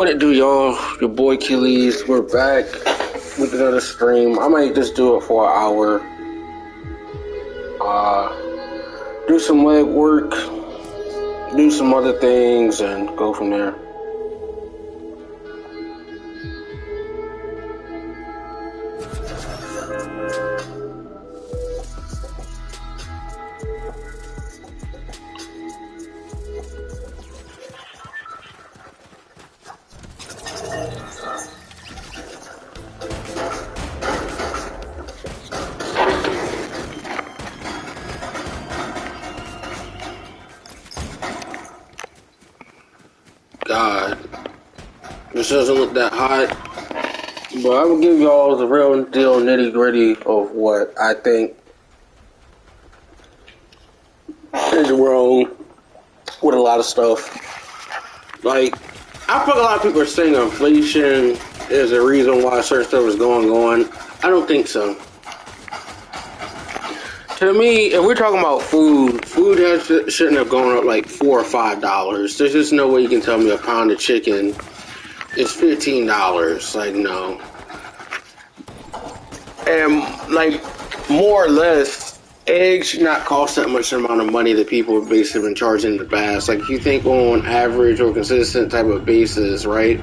What it do, y'all? Your boy Achilles. We're back with another stream. I might just do it for an hour. Do some leg work, do some other things, and go from there. God, this doesn't look that hot, but I will give y'all the real deal nitty gritty of what I think is wrong with a lot of stuff. Like, I feel like a lot of people are saying inflation is the reason why certain stuff is going on. I don't think so. To me, if we're talking about food shouldn't have gone up like $4 or $5. There's just no way you can tell me a pound of chicken is $15. Like, no. And, like, more or less, eggs should not cost that much amount of money that people have basically been charging in the past. Like, if you think on average or consistent type of basis, right?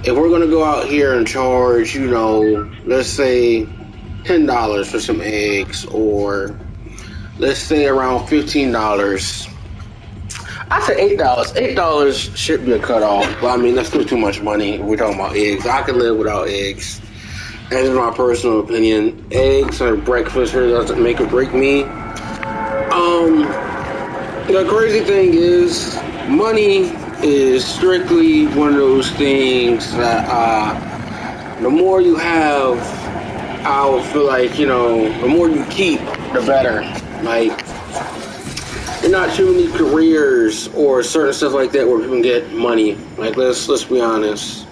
If we're going to go out here and charge, you know, let's say $10 for some eggs, or let's say around $15. I said $8. $8 should be a cutoff, but I mean that's still too much money. We're talking about eggs. I could live without eggs. That's my personal opinion. Eggs or breakfast really doesn't make or break me. The crazy thing is, money is strictly one of those things that the more you have, I would feel like, you know, the more you keep, the better. Like, there's not too many careers or certain stuff like that where people can get money. Like, let's be honest.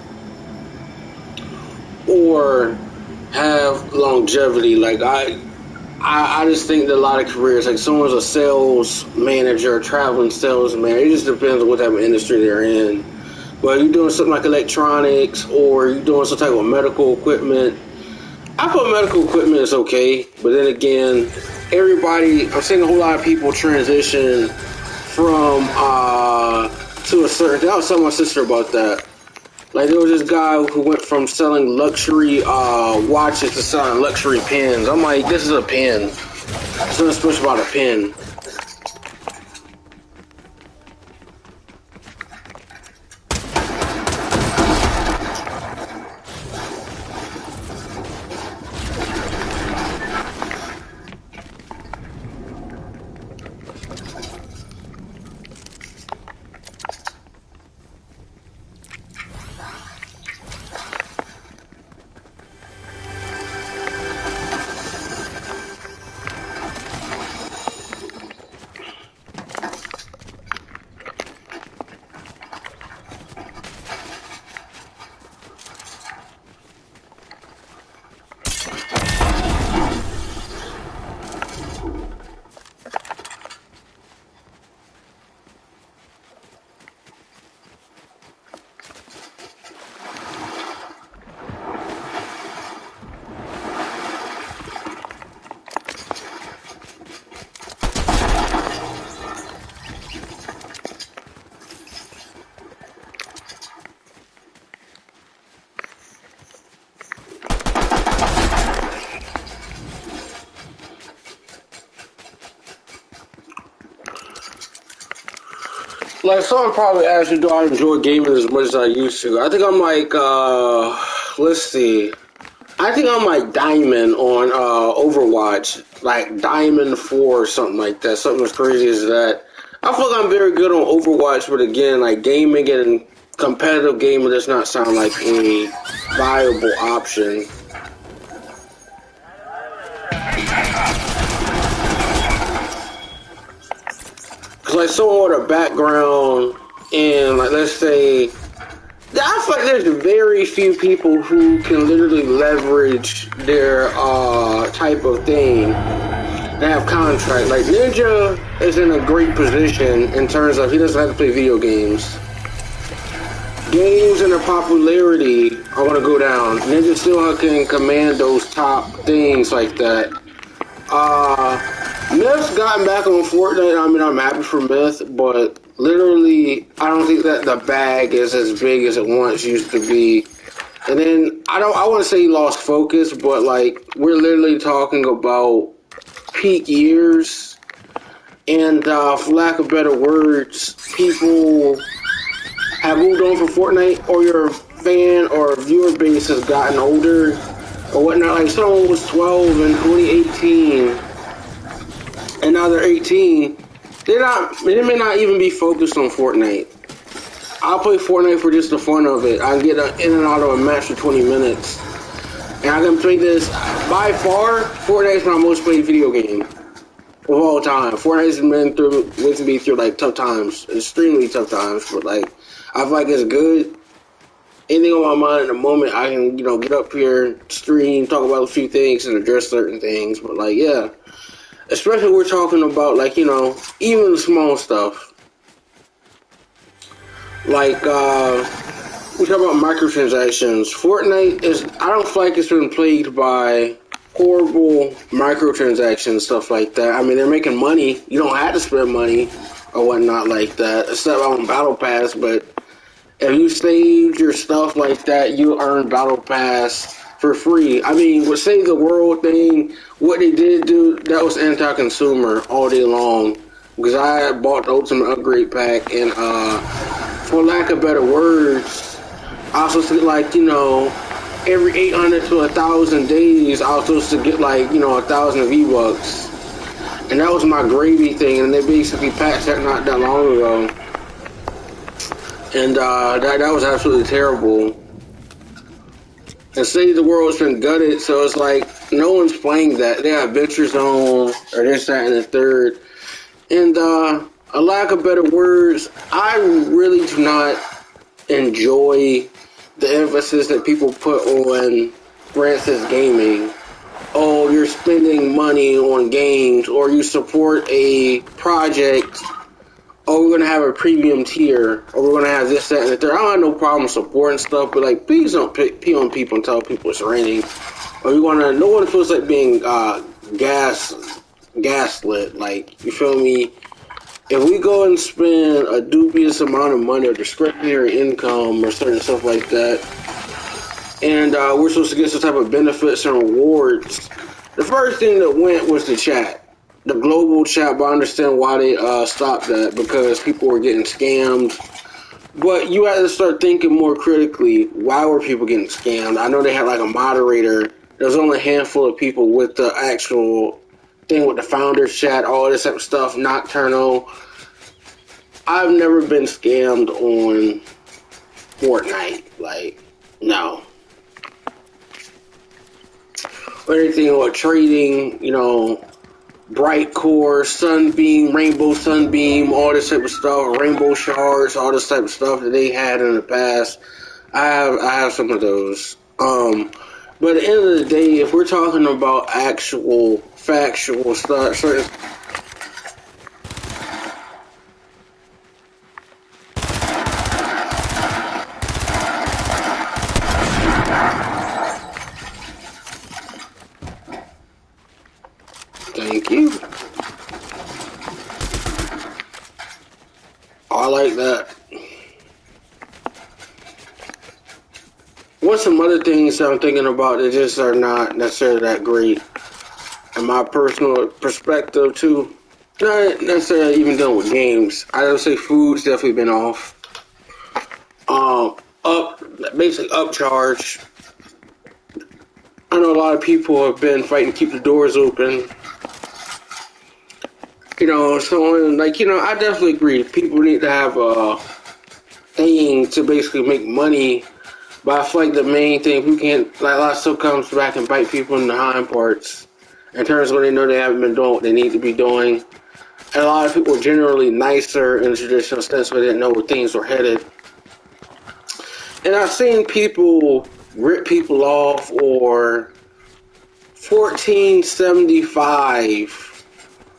Or have longevity. Like, I just think that a lot of careers, like someone's a sales manager, a traveling salesman, it just depends on what type of industry they're in. But you're doing something like electronics, or you're doing some type of medical equipment, I thought medical equipment is okay, but then again, I'm seeing a whole lot of people transition from to a certain. I was telling my sister about that. Like, there was this guy who went from selling luxury watches to selling luxury pens. I'm like, this is a pen. There's nothing special about a pen. Like, someone probably asked me, do I enjoy gaming as much as I used to? I think I'm like, let's see. I think I'm like Diamond on Overwatch. Like Diamond 4 or something like that. Something as crazy as that. I feel like I'm very good on Overwatch, but again, like gaming and competitive gaming does not sound like a viable option. Like someone with a background in, like, let's say, I feel like there's very few people who can literally leverage their type of thing. They have contract. Like, Ninja is in a great position in terms of he doesn't have to play video games. games and their popularity are gonna go down. Ninja still can command those top things like that. Myth's gotten back on Fortnite. I mean, I'm happy for Myth, but literally, I don't think that the bag is as big as it once used to be. And then I want to say he lost focus, but like we're literally talking about peak years, and for lack of better words, people have moved on from Fortnite, or your fan or viewer base has gotten older or whatnot. Like someone was 12 in 2018, and now they're 18. They may not even be focused on Fortnite. I'll play Fortnite for just the fun of it. I can get in and out of a match for 20 minutes. And I can play this, by far, Fortnite's my most played video game of all time. Fortnite's been with me through like tough times, extremely tough times, but like, I feel like it's good. Anything on my mind at the moment, I can, get up here, stream, talk about a few things, and address certain things. But like, yeah, especially we're talking about like, even the small stuff. Like, we talk about microtransactions. Fortnite I don't feel like it's been plagued by horrible microtransactions, stuff like that. I mean, they're making money. You don't have to spend money or whatnot like that, except on Battle Pass, but if you saved your stuff like that, you earn Battle Pass for free. I mean, with Save the World thing, what they did do, that was anti-consumer all day long. Because I bought the Ultimate Upgrade Pack, and for lack of better words, I was supposed to get like, every 800 to 1,000 days, I was supposed to get like, 1,000 V-Bucks. And that was my gravy thing, and they basically patched that not that long ago. And that was absolutely terrible. And Save the World's been gutted, so it's like no one's playing that. They have Adventure Zone or this, that, and the third. And a lack of better words, I really do not enjoy the emphasis that people put on, for instance, gaming. Oh, you're spending money on games, or you support a project. Oh, we're going to have a premium tier, or we're going to have this, that, and the third. I have no problem supporting stuff, but like, please don't pee on people and tell people it's raining. Or no one feels like being gaslit. Like, you feel me? If we go and spend a dubious amount of money or discretionary income or certain stuff like that, and we're supposed to get some type of benefits and rewards, the first thing that went was the chat. The global chat, but I understand why they stopped that, because people were getting scammed. But you had to start thinking more critically, why were people getting scammed? I know they had like a moderator. There was only a handful of people with the actual thing with the founders chat, all this type of stuff, nocturnal. I've never been scammed on Fortnite. Like, no. Or anything or trading, Bright Core, Sunbeam, Rainbow Sunbeam, all this type of stuff, Rainbow Shards, all this type of stuff that they had in the past. I have some of those. But at the end of the day, if we're talking about actual, factual stuff, certain... Thank you. I like that. What's some other things that I'm thinking about that just are not necessarily that great? In my personal perspective, too. Not necessarily even dealing with games. I would say food's definitely been off. Basically upcharge. I know a lot of people have been fighting to keep the doors open. I definitely agree. People need to have a thing to basically make money. But I feel like the main thing, we can't, like, a lot of stuff comes back and bite people in the hind parts. In terms of when they know they haven't been doing what they need to be doing. And a lot of people are generally nicer in the traditional sense, but they didn't know where things were headed. And I've seen people rip people off, or $14.75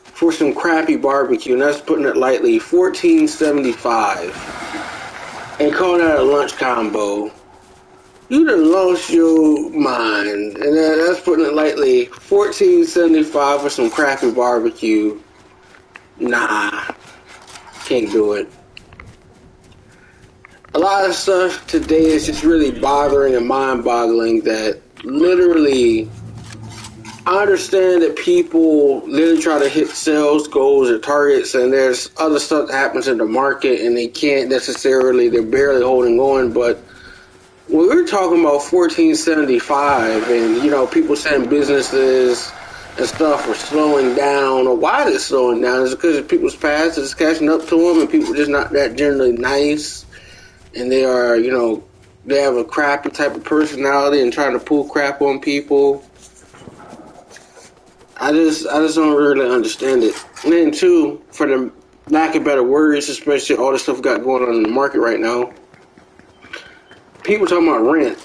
for some crappy barbecue, and that's putting it lightly. $14.75. and call that a lunch combo. You done lost your mind, and that's putting it lightly. $14.75 for some crappy barbecue. Nah, can't do it. A lot of stuff today is just really bothering and mind-boggling that literally, I understand that people literally try to hit sales goals or targets, and there's other stuff that happens in the market and they can't necessarily, they're barely holding on, but when we're talking about $14.75 and, you know, people saying businesses and stuff are slowing down, or why they're slowing down is because people's past is catching up to them and people are just not that generally nice. And they are, you know, they have a crappy type of personality and trying to pull crap on people. I just don't really understand it. And then too, for the lack of better words, especially all the stuff we got going on in the market right now, people talking about rent.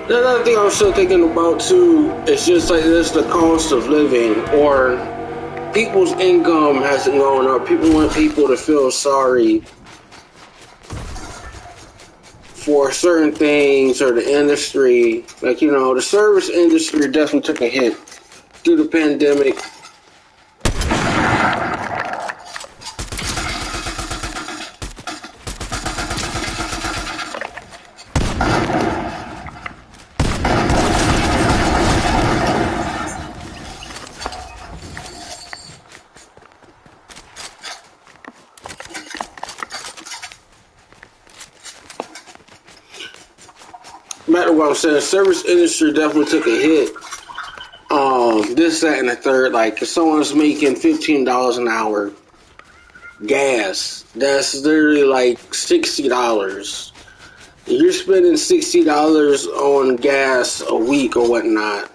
Another thing I'm still thinking about too is just like this, the cost of living, or people's income hasn't gone up. People want people to feel sorry for certain things or the industry. Like, you know, the service industry definitely took a hit through the pandemic. Back to what I'm saying, service industry definitely took a hit. This, that, and the third. Like, if someone's making $15 an hour, gas, that's literally like $60. You're spending $60 on gas a week or whatnot.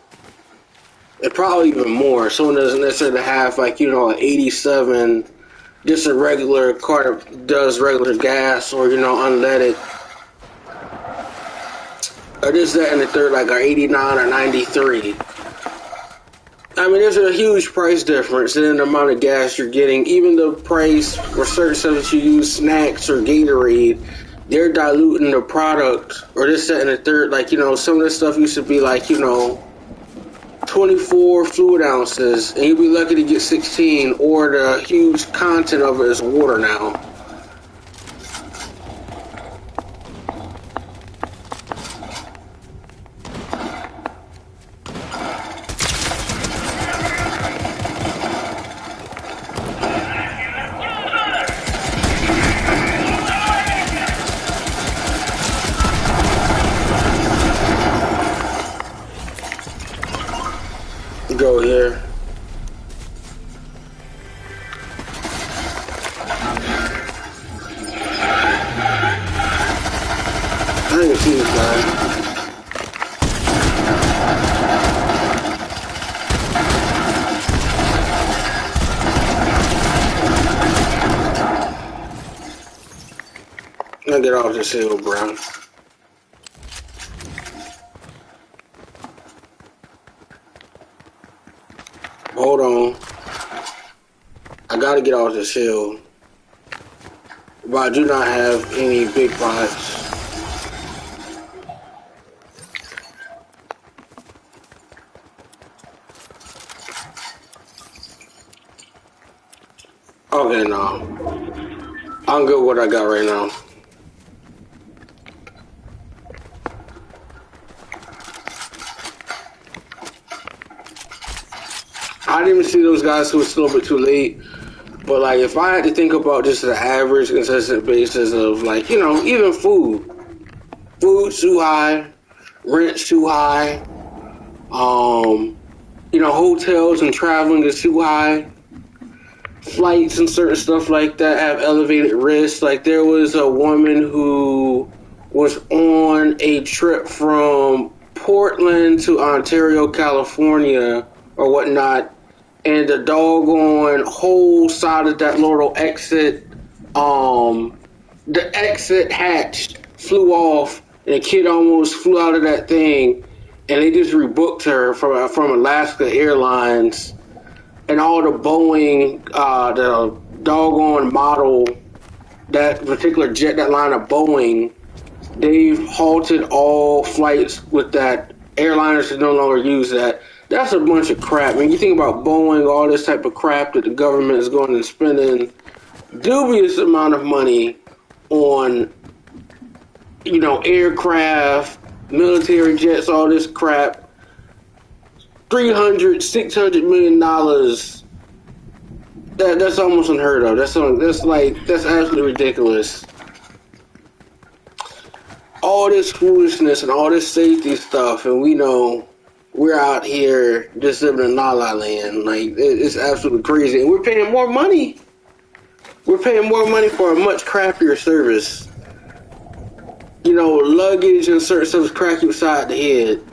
And probably even more. Someone doesn't necessarily have, like, you know, an 87, just a regular car that does regular gas, or, you know, unleaded. Or this, that, and the third, like, our 89 or 93. I mean, there's a huge price difference in the amount of gas you're getting. Even the price for certain stuff that you use, snacks or Gatorade, they're diluting the product. Or this, that, and the third. Like, you know, some of this stuff used to be like, you know, 24 fluid ounces, and you'd be lucky to get 16, or the huge content of it is water now. Go here. I didn't see this guy. I'll get off this hill, bro. Hold on. I gotta get off this hill. But I do not have any big pots. Okay, no. I'm good with what I got right now. I didn't even see those guys who were still a bit too late. But like, if I had to think about just the average, consistent basis of like, you know, even food's too high, rent's too high, you know, hotels and traveling is too high. Flights and certain stuff like that have elevated risks. Like there was a woman who was on a trip from Portland to Ontario, California, or whatnot, and the doggone whole side of that little exit, the exit hatch flew off, and the kid almost flew out of that thing, and they just rebooked her from Alaska Airlines, and all the Boeing, the doggone model, that particular jet, that line of Boeing, they've halted all flights with that. Airliners should no longer use that. That's a bunch of crap. When you think about Boeing, all this type of crap that the government is going and spending dubious amount of money on, you know, aircraft, military jets, all this crap. $300, $600 million. That's almost unheard of. That's absolutely ridiculous. All this foolishness and all this safety stuff, and we know we're out here just living in La La Land. Like, it's absolutely crazy. And we're paying more money. We're paying more money for a much crappier service. You know, luggage and certain stuff crack you upside the head.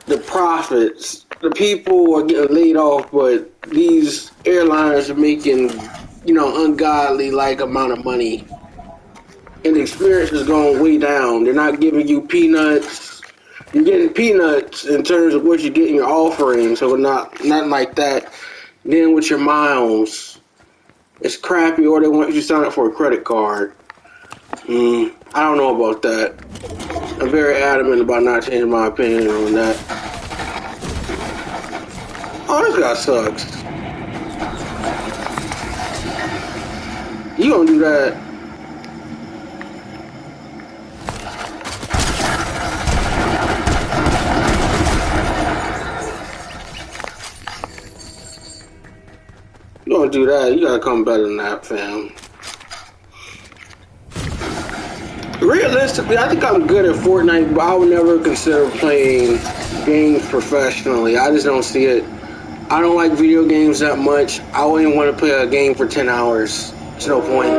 The profits. The people are getting laid off, but these airlines are making, you know, ungodly like amount of money. And the experience is going way down. They're not giving you peanuts. You're getting peanuts in terms of what you get in your offering, so nothing like that. Then with your miles, it's crappy, or they want you to sign up for a credit card. I don't know about that. I'm very adamant about not changing my opinion on that. Oh, this guy sucks. You don't do that. You don't do that. You gotta come better than that, fam. Realistically, I think I'm good at Fortnite, but I would never consider playing games professionally. I just don't see it. I don't like video games that much. I wouldn't want to play a game for 10 hours. There's no point.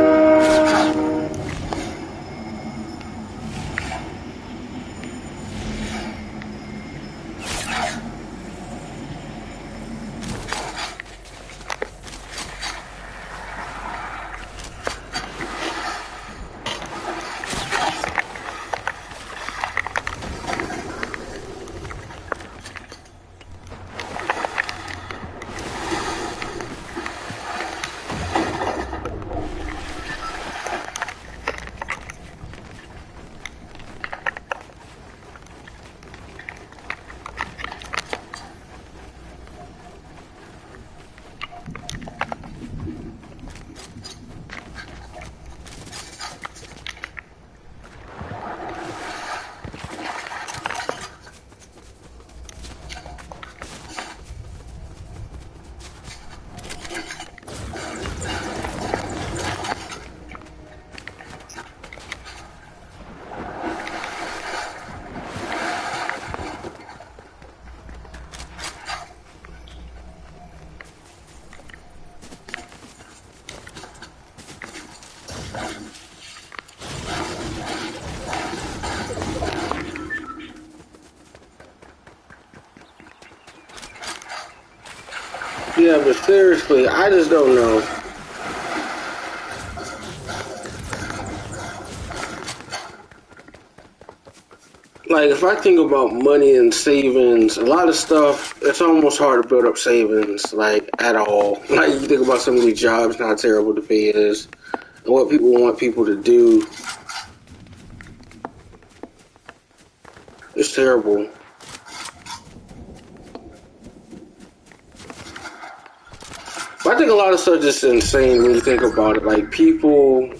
Yeah, but seriously, I just don't know. Like, if I think about money and savings, a lot of stuff, it's almost hard to build up savings, like, at all. Like, you think about some of these jobs, how terrible the pay is, and what people want people to do. It's terrible. But I think a lot of stuff is just insane when you think about it. Like, people...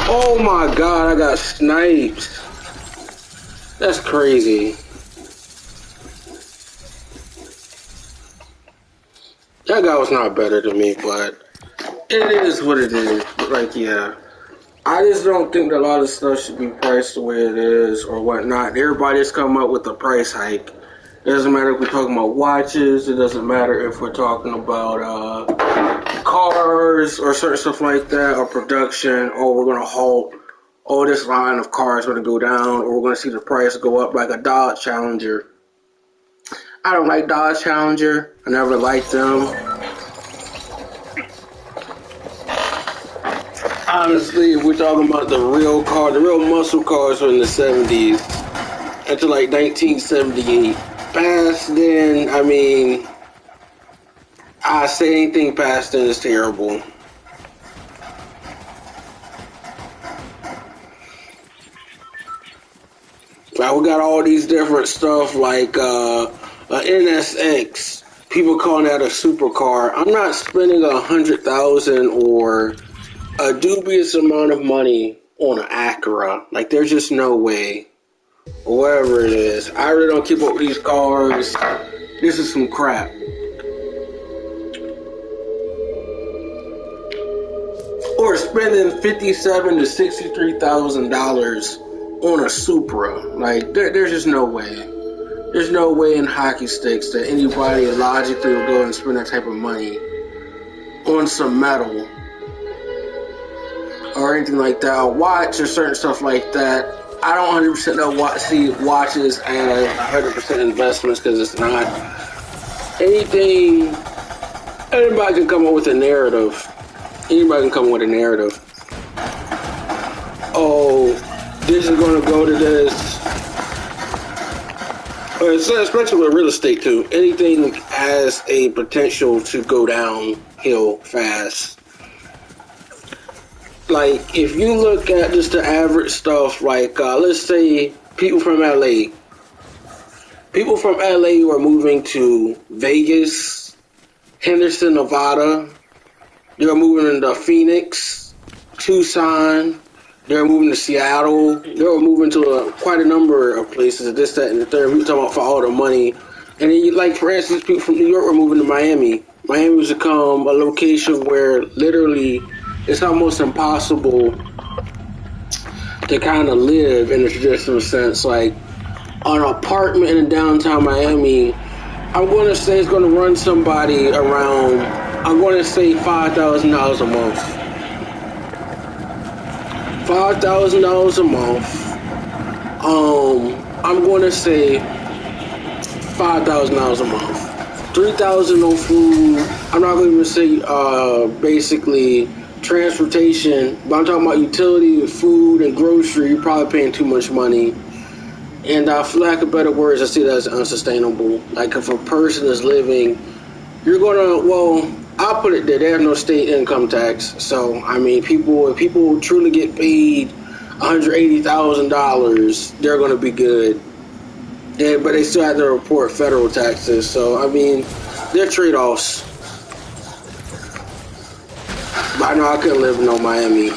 Oh my god, I got sniped. That's crazy. That guy was not better than me, but it is what it is. Like, yeah. I just don't think that a lot of stuff should be priced the way it is or whatnot. Everybody's come up with a price hike. It doesn't matter if we're talking about watches. It doesn't matter if we're talking about cars or certain stuff like that, or production, or we're going to halt. Oh, this line of cars going to go down, or we're going to see the price go up, like a Dodge Challenger. I don't like Dodge Challenger. I never liked them. Honestly, if we're talking about the real car, the real muscle cars were in the 70s until like 1978. Past then, I mean, I say anything past then is terrible. Like, we got all these different stuff like NSX. People calling that a supercar. I'm not spending $100,000 or a dubious amount of money on an Acura. Like, there's just no way. Or whatever it is. I really don't keep up with these cars. This is some crap. Or spending $57,000 to $63,000 on a Supra. Like, there's just no way. There's no way in hockey sticks that anybody logically will go and spend that type of money on some metal or anything like that. A watch or certain stuff like that. I don't 100% see watches as 100% investments, because it's not. Anything, anybody can come up with a narrative. Anybody can come up with a narrative. Oh, this is going to go to this. Especially with real estate too. Anything has a potential to go downhill fast. Like, if you look at just the average stuff, like, let's say people from LA. People from LA who are moving to Vegas, Henderson, Nevada. They're moving into Phoenix, Tucson. They're moving to Seattle. They're moving to quite a number of places, this, that, and the third. We're talking about for all the money. And then, like, for instance, people from New York were moving to Miami. Miami has become a location where literally it's almost impossible to kind of live in a traditional sense. Like, an apartment in downtown Miami, I'm going to say it's going to run somebody around, I'm going to say $5,000 a month. $5,000 a month. I'm going to say $5,000 a month. $3,000 on food. I'm not going to even say basically transportation, but I'm talking about utility, food, and grocery. You're probably paying too much money. And for lack of better words, I see that as unsustainable. Like, if a person is living, you're going to, well, I'll put it there, they have no state income tax. So, I mean, if people truly get paid $180,000, they're going to be good. But they still have to report federal taxes. So, I mean, they're trade-offs. But I know I couldn't live in no Miami.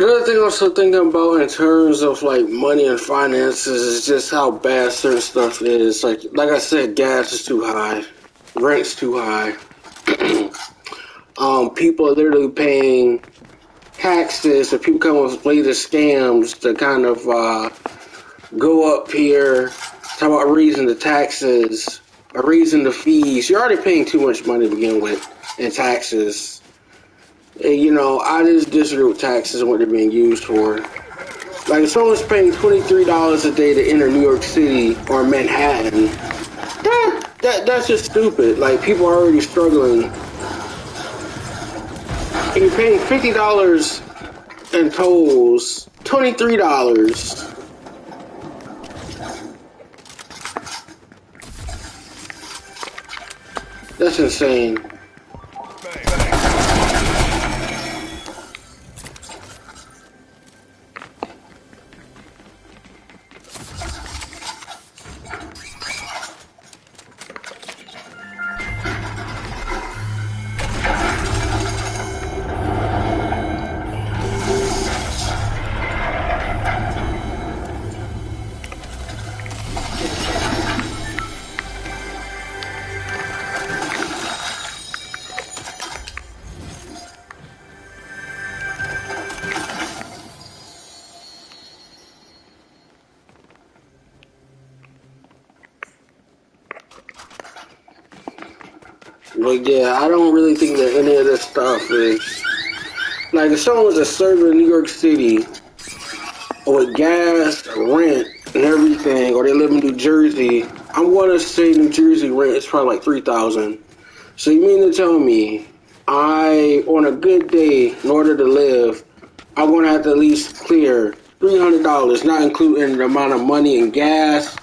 The other thing I'm also thinking about in terms of like money and finances is just how bad certain stuff is. Like I said, gas is too high, rent's too high. People are literally paying taxes, or people come up with latest scams to kind of go up here, talk about raising the taxes or raising the fees. You're already paying too much money to begin with in taxes. And, you know, I just disagree with taxes and what they're being used for. Like, if someone's paying $23 a day to enter New York City or Manhattan, that's just stupid. Like, people are already struggling. And you're paying $50 in tolls, $23. That's insane. But yeah, I don't really think that any of this stuff is like if someone's a server in New York City with gas, rent, and everything, or they live in New Jersey. I'm gonna say New Jersey rent is probably like $3,000. So you mean to tell me on a good day, in order to live, I'm gonna have to at least clear $300, not including the amount of money and gas.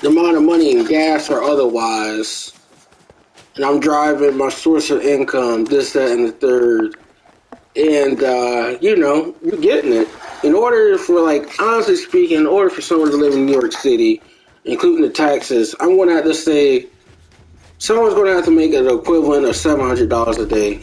The amount of money in gas or otherwise, and I'm driving my source of income, this, that, and the third, and you know, you're getting it. In order for, like, honestly speaking, in order for someone to live in New York City, including the taxes, I'm going to have to say someone's going to have to make an equivalent of $700 a day.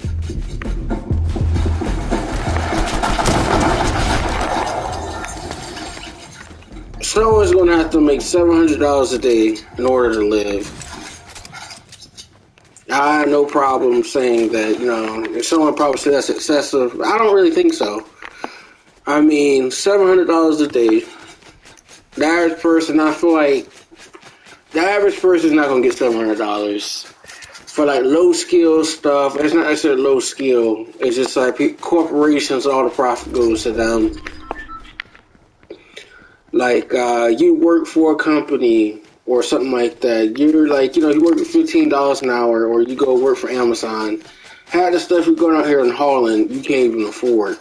Someone's going to have to make $700 a day in order to live. I have no problem saying that, you know, if someone probably said that's excessive, I don't really think so. I mean, $700 a day. The average person, I feel like the average person is not going to get $700 for like low skill stuff. It's not necessarily low skill. It's just like corporations, all the profit goes to them. Like you work for a company or something like that. You're like, you know, you work for $15 an hour, or you go work for Amazon. Half the stuff you're going out here in Holland, you can't even afford.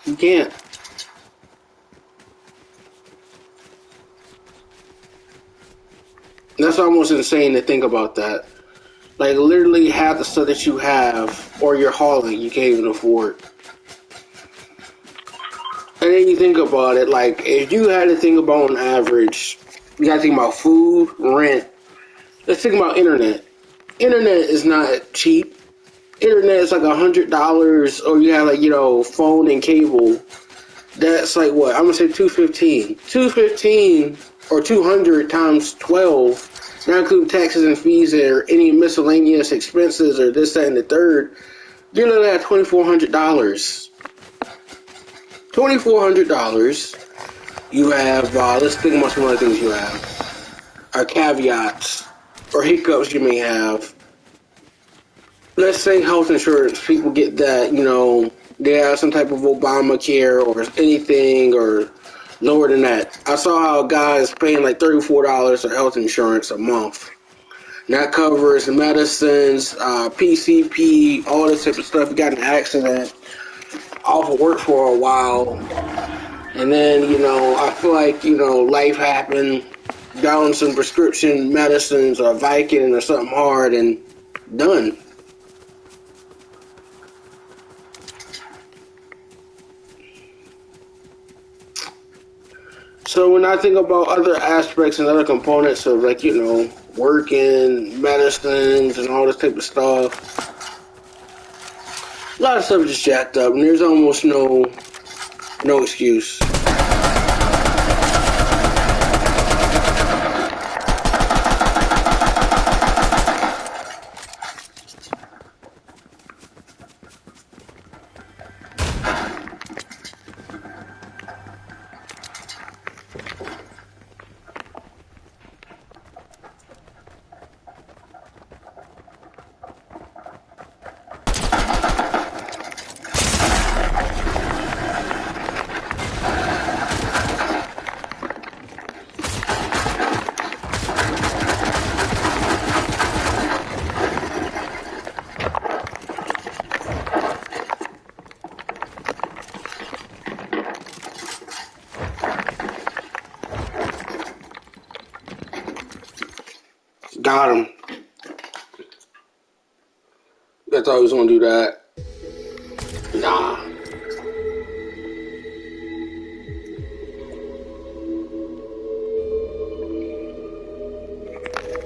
You can't. That's almost insane to think about that. Like, literally half the stuff that you have or you're hauling, you can't even afford. And then you think about it, like, if you had to think about on average, you got to think about food, rent. Let's think about internet. Internet is not cheap. Internet is like $100, or you have, like, you know, phone and cable. That's like what? I'm gonna say $215. $215 or 200 times 12, not including taxes and fees or any miscellaneous expenses or this, that, and the third. You're looking at $2,400. $2,400. You have, let's think about some other things you have. Caveats or hiccups you may have. Let's say health insurance. People get that, you know, they have some type of Obamacare or anything or lower than that. I saw how a guy is paying like $34 for health insurance a month. And that covers medicines, PCP, all this type of stuff. You got in an accident, off of work for a while. And then, you know, I feel like, you know, life happened, got on some prescription medicines or Vicodin or something hard, and done. So when I think about other aspects and other components of like, you know, working, medicines and all this type of stuff, a lot of stuff just jacked up and there's almost no excuse. Got him. I thought he was gonna do that. Nah.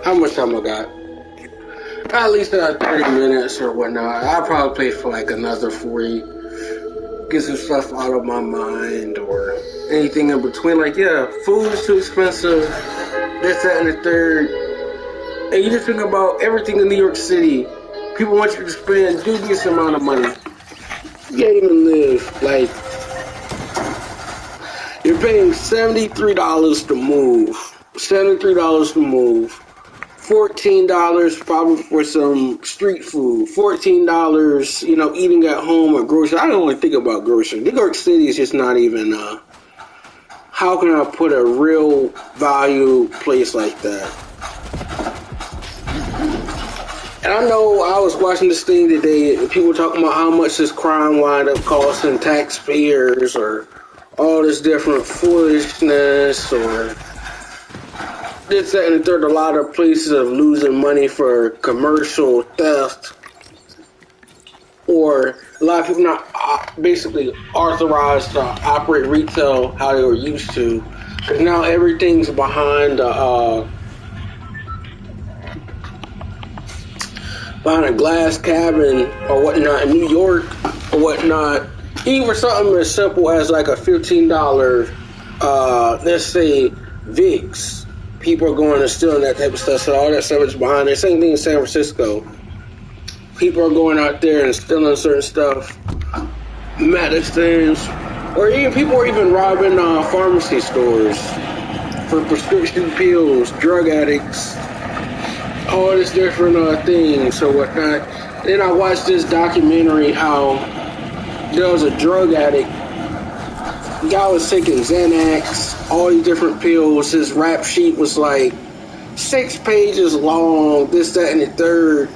How much time I got? At least 30 minutes or whatnot. I'll probably play for like another 40. Get some stuff out of my mind or anything in between. Like, yeah, food is too expensive. This, that, and the third. And you just think about everything in New York City. People want you to spend dubious amount of money. You can't even live. Like, you're paying $73 to move. $73 to move. $14 probably for some street food. $14, you know, eating at home or groceries. I don't really think about groceries. New York City is just not even, how can I put a real value place like that? And I know I was watching this thing today, and people were talking about how much this crime wind up costing taxpayers or all this different foolishness or this, that, and the third. A lot of places of losing money for commercial theft or a lot of people not basically authorized to operate retail how they were used to. Because now everything's behind a glass cabin or whatnot in New York or whatnot, even for something as simple as like a $15, let's say Vicks, people are going and stealing that type of stuff. So all that stuff is behind it. Same thing in San Francisco. People are going out there and stealing certain stuff, medicines, or even people are even robbing pharmacy stores for prescription pills, drug addicts. All this different things or whatnot. Then I watched this documentary how there was a drug addict. The guy was taking Xanax, all these different pills. His rap sheet was like 6 pages long, this, that, and the third.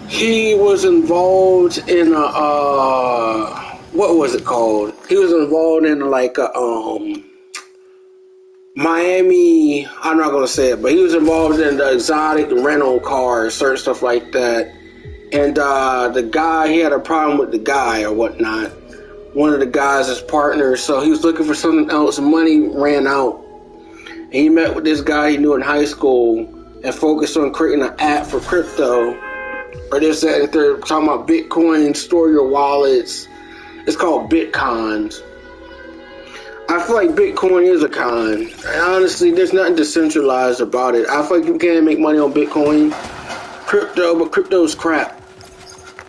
He was involved in what was it called? He was involved in like a, Miami, I'm not going to say it, but he was involved in the exotic rental cars, certain stuff like that. And the guy, he had a problem with the guy or whatnot. One of the guys, his partner, so he was looking for something else. Money ran out. And he met with this guy he knew in high school and focused on creating an app for crypto. Or this, that, and they're talking about Bitcoin, store your wallets. It's called Bitcoins. I feel like Bitcoin is a con. And honestly, there's nothing decentralized about it. I feel like you can't make money on Bitcoin, crypto, but crypto's crap.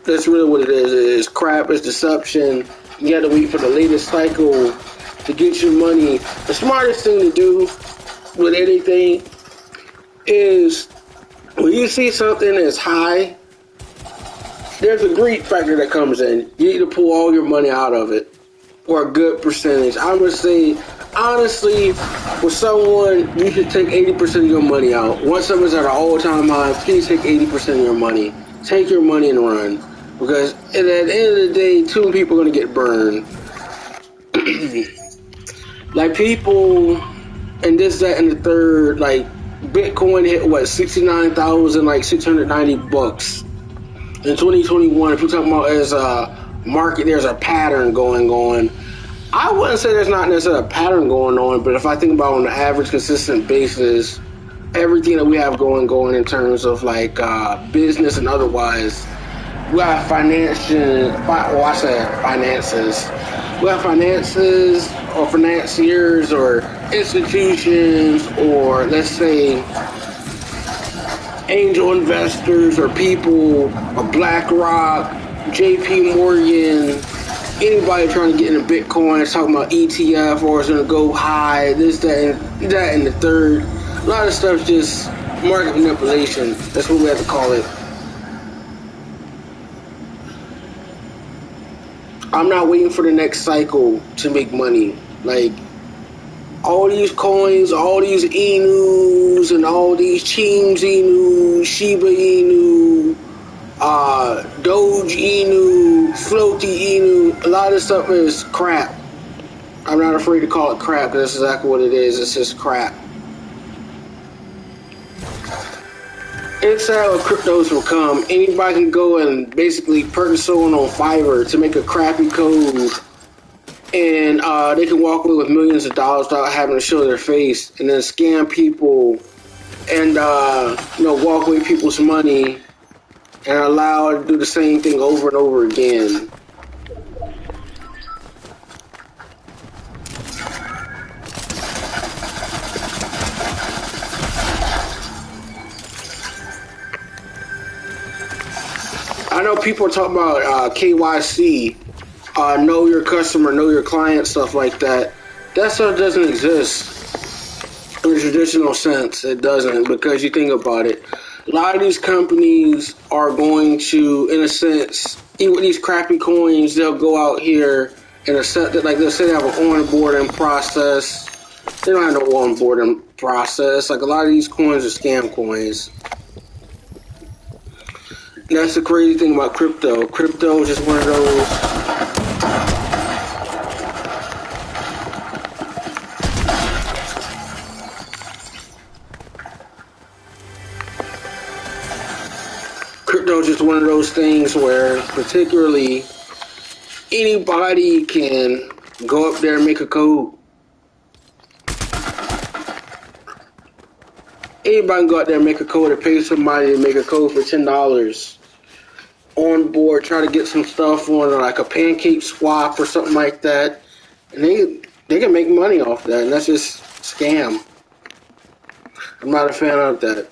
That's really what it is. It's crap. It's deception. You have to wait for the latest cycle to get your money. The smartest thing to do with anything is when you see something that's high, there's a greed factor that comes in. You need to pull all your money out of it. Or a good percentage. I would say, honestly, with someone, you should take 80% of your money out. Once someone's at an all-time high, please take 80% of your money. Take your money and run. Because at the end of the day, 2 people are going to get burned. Like people, and this, that, and the third, like Bitcoin hit, what, 69,000, like $690 in 2021. If you're talking about as a market, there's a pattern going on. I wouldn't say there's not necessarily a pattern going on, but if I think about on an average, consistent basis, everything that we have going in terms of like business and otherwise, we have financial. Well, I said finances. We have finances or financiers or institutions or let's say angel investors or people or BlackRock, JP Morgan, anybody trying to get into Bitcoin is talking about ETF or it's going to go high, this, that, and the third. A lot of stuff's just market manipulation. That's what we have to call it. I'm not waiting for the next cycle to make money. Like, all these coins, all these Inus, and all these Chims Inu, Shiba Inu, Doge Inu, Floaty Inu, a lot of stuff is crap. I'm not afraid to call it crap because that's exactly what it is. It's just crap. Inside what cryptos will come, anybody can go and basically purchase someone on Fiverr to make a crappy code, and they can walk away with millions of dollars without having to show their face, and then scam people, and walk away people's money, and allow it to do the same thing over and over again. I know people are talking about KYC, know your customer, know your client, stuff like that. That stuff doesn't exist in the traditional sense. It doesn't, because you think about it. A lot of these companies are going to, in a sense, even with these crappy coins, they'll go out here and accept that, like they'll say they have an onboarding process. They don't have no onboarding process. Like a lot of these coins are scam coins. And that's the crazy thing about crypto. Crypto is just one of those. Crypto is just one of those things where, particularly, anybody can go up there and make a code. Anybody can go out there and make a code or pay somebody to make a code for $10. On board, try to get some stuff on like a pancake swap or something like that, and they can make money off that, and that's just scam. I'm not a fan of that.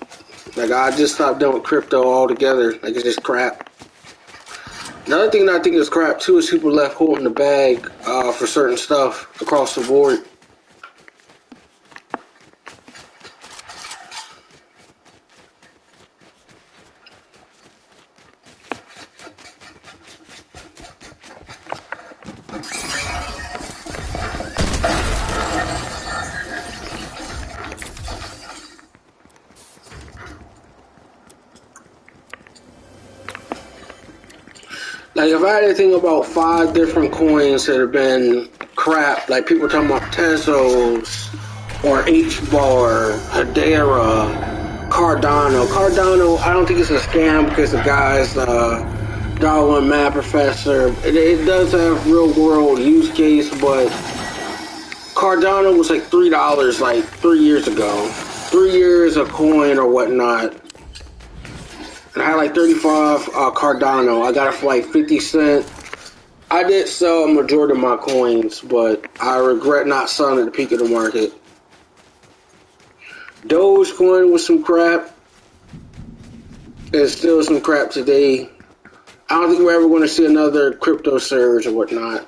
Like, I just stopped doing crypto altogether. Like, it's just crap. Another thing that I think is crap too is people left holding the bag for certain stuff across the board. Like, if I had to think about 5 different coins that have been crap, like people talking about Tezos, or H-Bar, Hedera, Cardano. Cardano, I don't think it's a scam because the guy's $1 math professor. It does have real world use case, but Cardano was like $3 like 3 years ago. 3 years a coin or whatnot. And I had like 35 Cardano. I got it for like 50 cents. I did sell a majority of my coins, but I regret not selling at the peak of the market. Dogecoin was some crap. It's still some crap today. I don't think we're ever going to see another crypto surge or whatnot.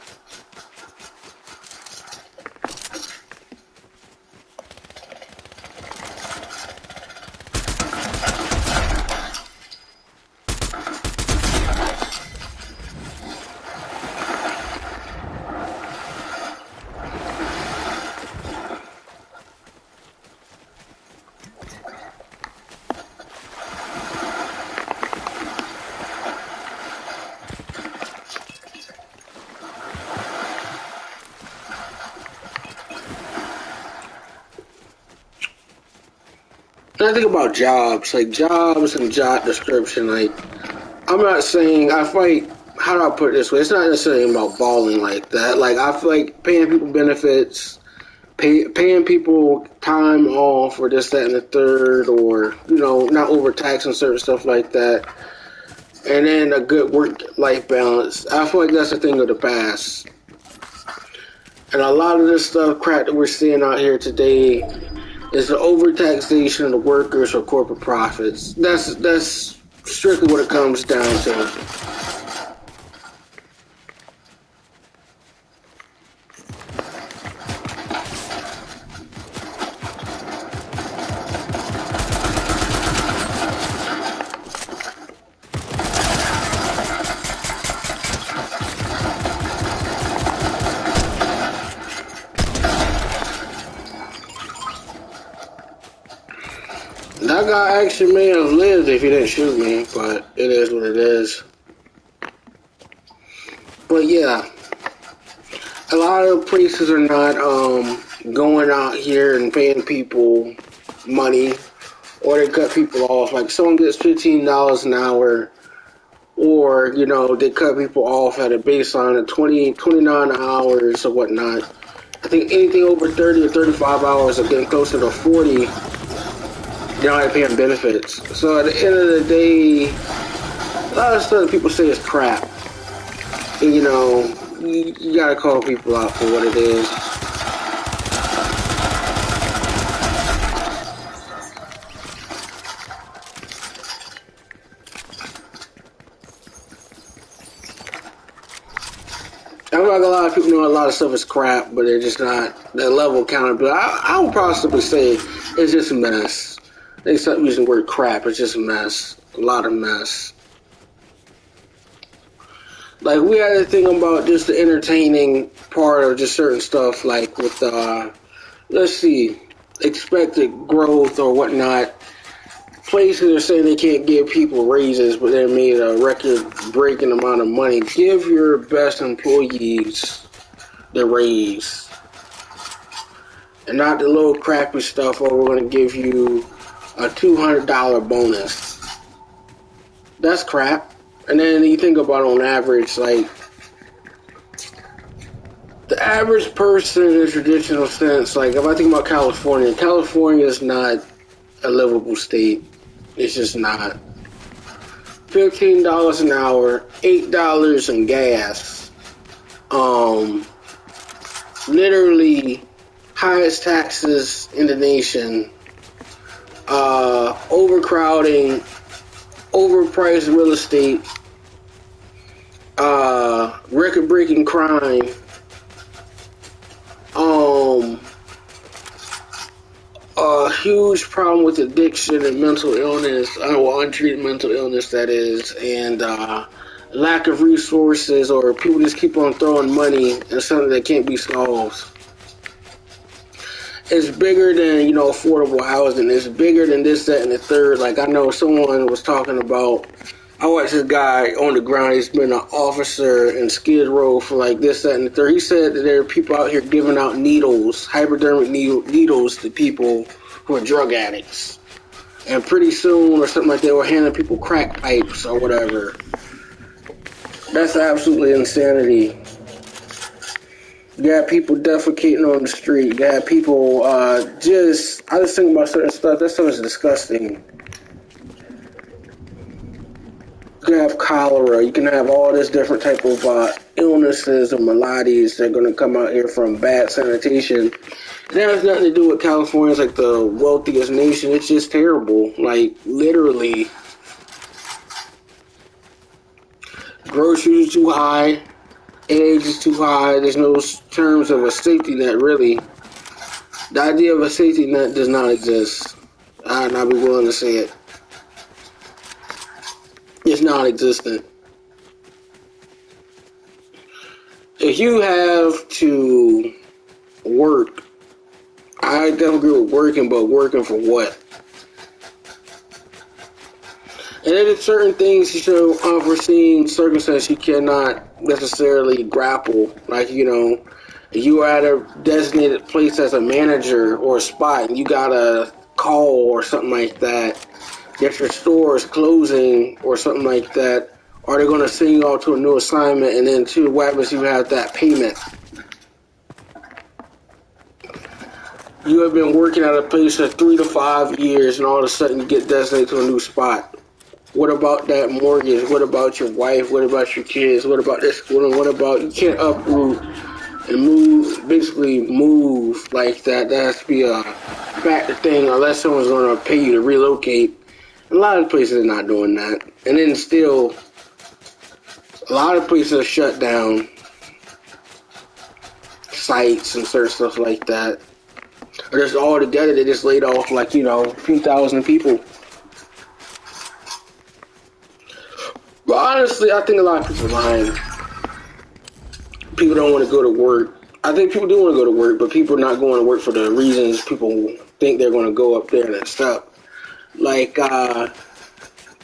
And I think about jobs, like jobs and job description. Like, I'm not saying I fight how do I put it this way? It's not necessarily about balling like that. Like, I feel like paying people benefits, paying people time off or this, that, and the third, or, you know, not overtaxing certain stuff like that. And then a good work-life balance. I feel like that's a thing of the past. And a lot of this stuff, crap that we're seeing out here today, is the overtaxation of the workers or corporate profits. That's strictly what it comes down to. That guy actually may have lived if he didn't shoot me, but it is what it is. But yeah, a lot of places are not going out here and paying people money, or they cut people off. Like, someone gets $15 an hour, or, you know, they cut people off at a baseline of 29 hours or whatnot. I think anything over 30 or 35 hours are getting closer to 40. They don't have to pay them benefits. So at the end of the day, a lot of stuff people say is crap. And, you know, you gotta call people out for what it is. I feel like a lot of people know a lot of stuff is crap, but they're just not that level of accountability. I would possibly say it's just a mess. They stop using the word crap. It's just a mess. A lot of mess. Like, we had to think about just the entertaining part of just certain stuff, like with, let's see, expected growth or whatnot. Places are saying they can't give people raises, but they made a record-breaking amount of money. Give your best employees the raise. And not the little crappy stuff, oh, we're going to give you a $200 bonus. That's crap. And then you think about, on average, like, the average person in a traditional sense, like, if I think about California, California is not a livable state. It's just not. $15 an hour, $8 in gas. Literally highest taxes in the nation. Overcrowding, overpriced real estate, record-breaking crime, a huge problem with addiction and mental illness, untreated mental illness, that is, and lack of resources, or people just keep on throwing money at something that can't be solved. It's bigger than, you know, affordable housing. It's bigger than this, that, and the third. Like, I know someone was talking about, I watched this guy on the ground. He's been an officer in Skid Row for like this, that, and the third. He said that there are people out here giving out needles, hypodermic needles to people who are drug addicts. And pretty soon, or something like that, we're handing people crack pipes or whatever. That's absolutely insanity. You got people defecating on the street. You got people I just think about certain stuff. That stuff is disgusting. You can have cholera. You can have all this different type of illnesses or maladies that are going to come out here from bad sanitation. And that has nothing to do with California. It's like the wealthiest nation. It's just terrible. Like, literally. Groceries are too high. Age is too high. There's no terms of a safety net, really. The idea of a safety net does not exist. I'd not be willing to say it. It's non-existent. If you have to work, I don't agree with working, but working for what? And there's certain things, you know, unforeseen circumstances you cannot necessarily grapple. Like, you know, you are at a designated place as a manager or a spot, and you got a call or something like that, that your store is closing or something like that, Or they're going to send you out to a new assignment, and then two, what happens, you have that payment. You have been working at a place for 3 to 5 years, and all of a sudden you get designated to a new spot. What about that mortgage? What about your wife? What about your kids? What about this? What about, you can't uproot and move, basically move like that. That has to be a factor thing, unless someone's going to pay you to relocate. A lot of places are not doing that. And then still, a lot of places are shut down. Sites and certain stuff like that. Or just all together, they just laid off like, a few thousand people. But honestly, I think a lot of people are lying. People don't want to go to work. I think people do want to go to work, but people are not going to work for the reasons people think they're going to go up there and accept. Like, I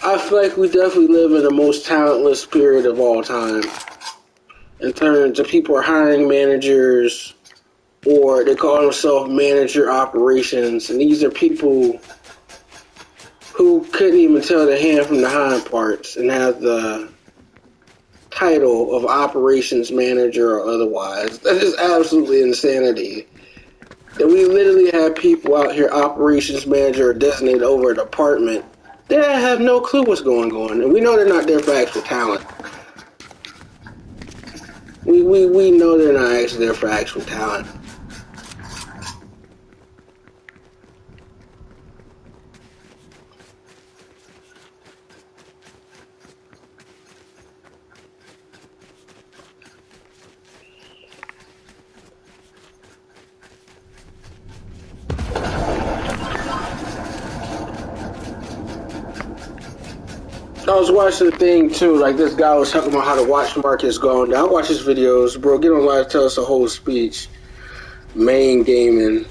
feel like we definitely live in the most talentless period of all time. In terms of people are hiring managers, or they call themselves manager operations, and these are people who couldn't even tell the hand from the hind parts and have the title of operations manager or otherwise. That is absolutely insanity. That we literally have people out here, operations manager, designated over a department. They have no clue what's going on, and we know they're not there for actual talent. We know they're not actually there for actual talent. I was watching the thing too, like this guy was talking about how the watch market's going down. I watch his videos, bro. Get on live, tell us a whole speech. Main gaming.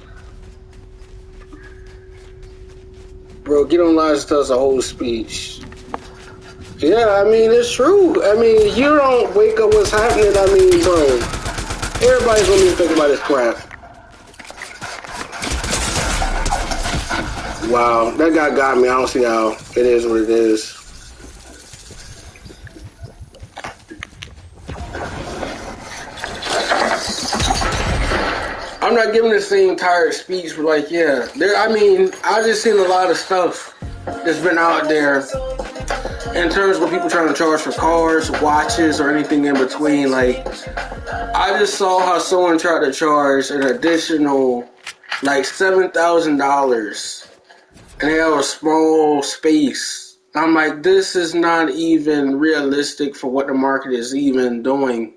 Bro, get on live and tell us a whole speech. Yeah, I mean, it's true. I mean, you don't wake up what's happening. I mean, bro, everybody's gonna be thinking about this crap. Wow, that guy got me. I don't see how it is what it is. I'm not giving the same entire speech, but like, yeah, I just seen a lot of stuff that's been out there in terms of people trying to charge for cars, watches, or anything in between. Like, I just saw how someone tried to charge an additional like $7,000, and they have a small space. I'm like, this is not even realistic for what the market is even doing.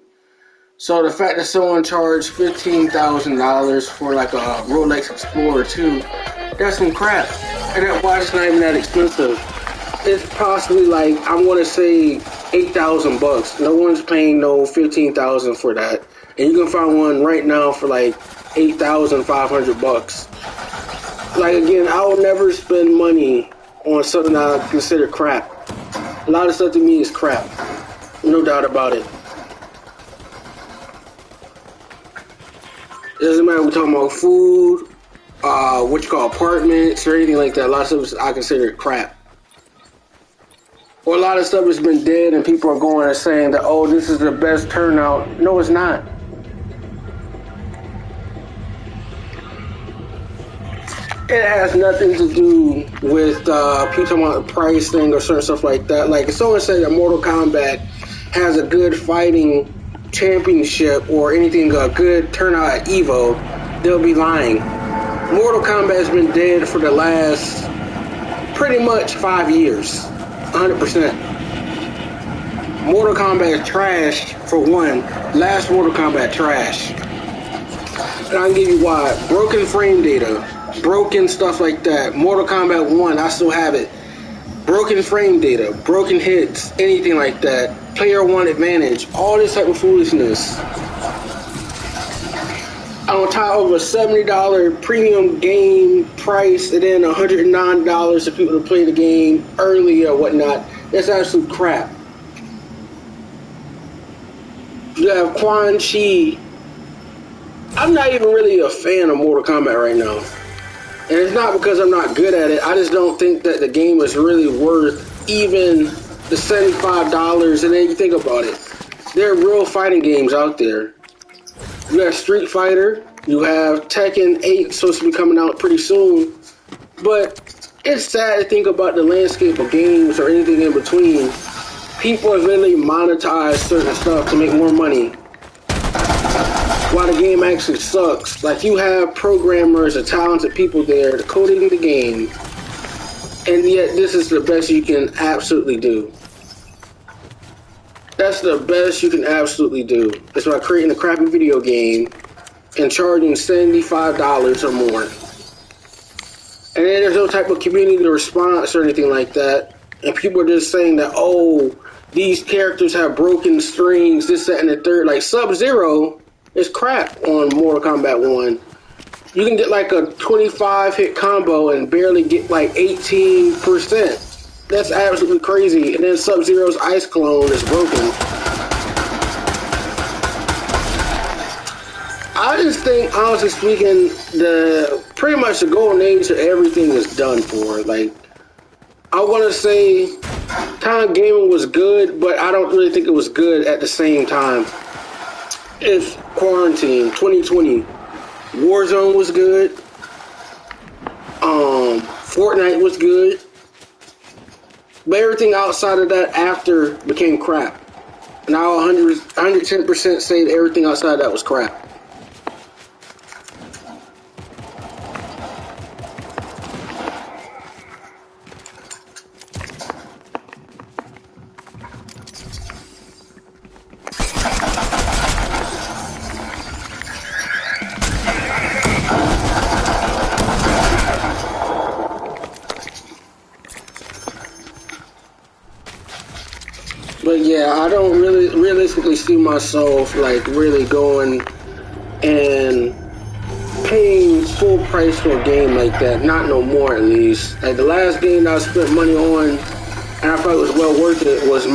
So the fact that someone charged $15,000 for like a Rolex Explorer 2, that's some crap. And that watch is not even that expensive. It's possibly like, I'm gonna say $8,000. No one's paying no $15,000 for that. And you can find one right now for like $8,500. Like, again, I will never spend money on something that I consider crap. A lot of stuff to me is crap. No doubt about it. It doesn't matter if we're talking about food, what you call apartments, or anything like that. A lot of stuff I consider crap. Or a lot of stuff has been dead and people are going and saying that, oh, this is the best turnout. No, it's not. It has nothing to do with people talking about the price thing or certain stuff like that. Like, if someone said that Mortal Kombat has a good fighting championship or anything, a good turnout at Evo, they'll be lying. Mortal Kombat has been dead for the last pretty much 5 years. 100%. Mortal Kombat is trash, for one. Last Mortal Kombat trash. And I can give you why. Broken frame data. Broken stuff like that. Mortal Kombat 1, I still have it. Broken frame data. Broken hits. Anything like that. Player 1 advantage. All this type of foolishness. On top of a $70 premium game price and then $109 for people to play the game early or whatnot. That's absolute crap. You have Quan Chi. I'm not even really a fan of Mortal Kombat right now. And it's not because I'm not good at it. I just don't think that the game is really worth even the $75, and then you think about it. There are real fighting games out there. You have Street Fighter, you have Tekken 8 supposed to be coming out pretty soon, but it's sad to think about the landscape of games or anything in between. People have really monetized certain stuff to make more money, while the game actually sucks. Like, you have programmers or talented people there coding the game, and yet this is the best you can absolutely do. That's the best you can absolutely do. It's by creating a crappy video game and charging $75 or more. And then there's no type of community response or anything like that. And people are just saying that, oh, these characters have broken strings, this, that, and the third. Like, Sub-Zero is crap on Mortal Kombat 1. You can get like a 25-hit combo and barely get like 18%. That's absolutely crazy. And then Sub-Zero's ice clone is broken. I just think, honestly speaking, pretty much the golden age of everything is done for. Like, I want to say time gaming was good, but I don't really think it was good at the same time. It's quarantine, 2020. Warzone was good. Fortnite was good. But everything outside of that after became crap. Now 110% say that everything outside of that was crap. But yeah, I don't really realistically see myself like really going and paying full price for a game like that. Not no more, at least. Like, the last game that I spent money on, and I thought it was well worth it, was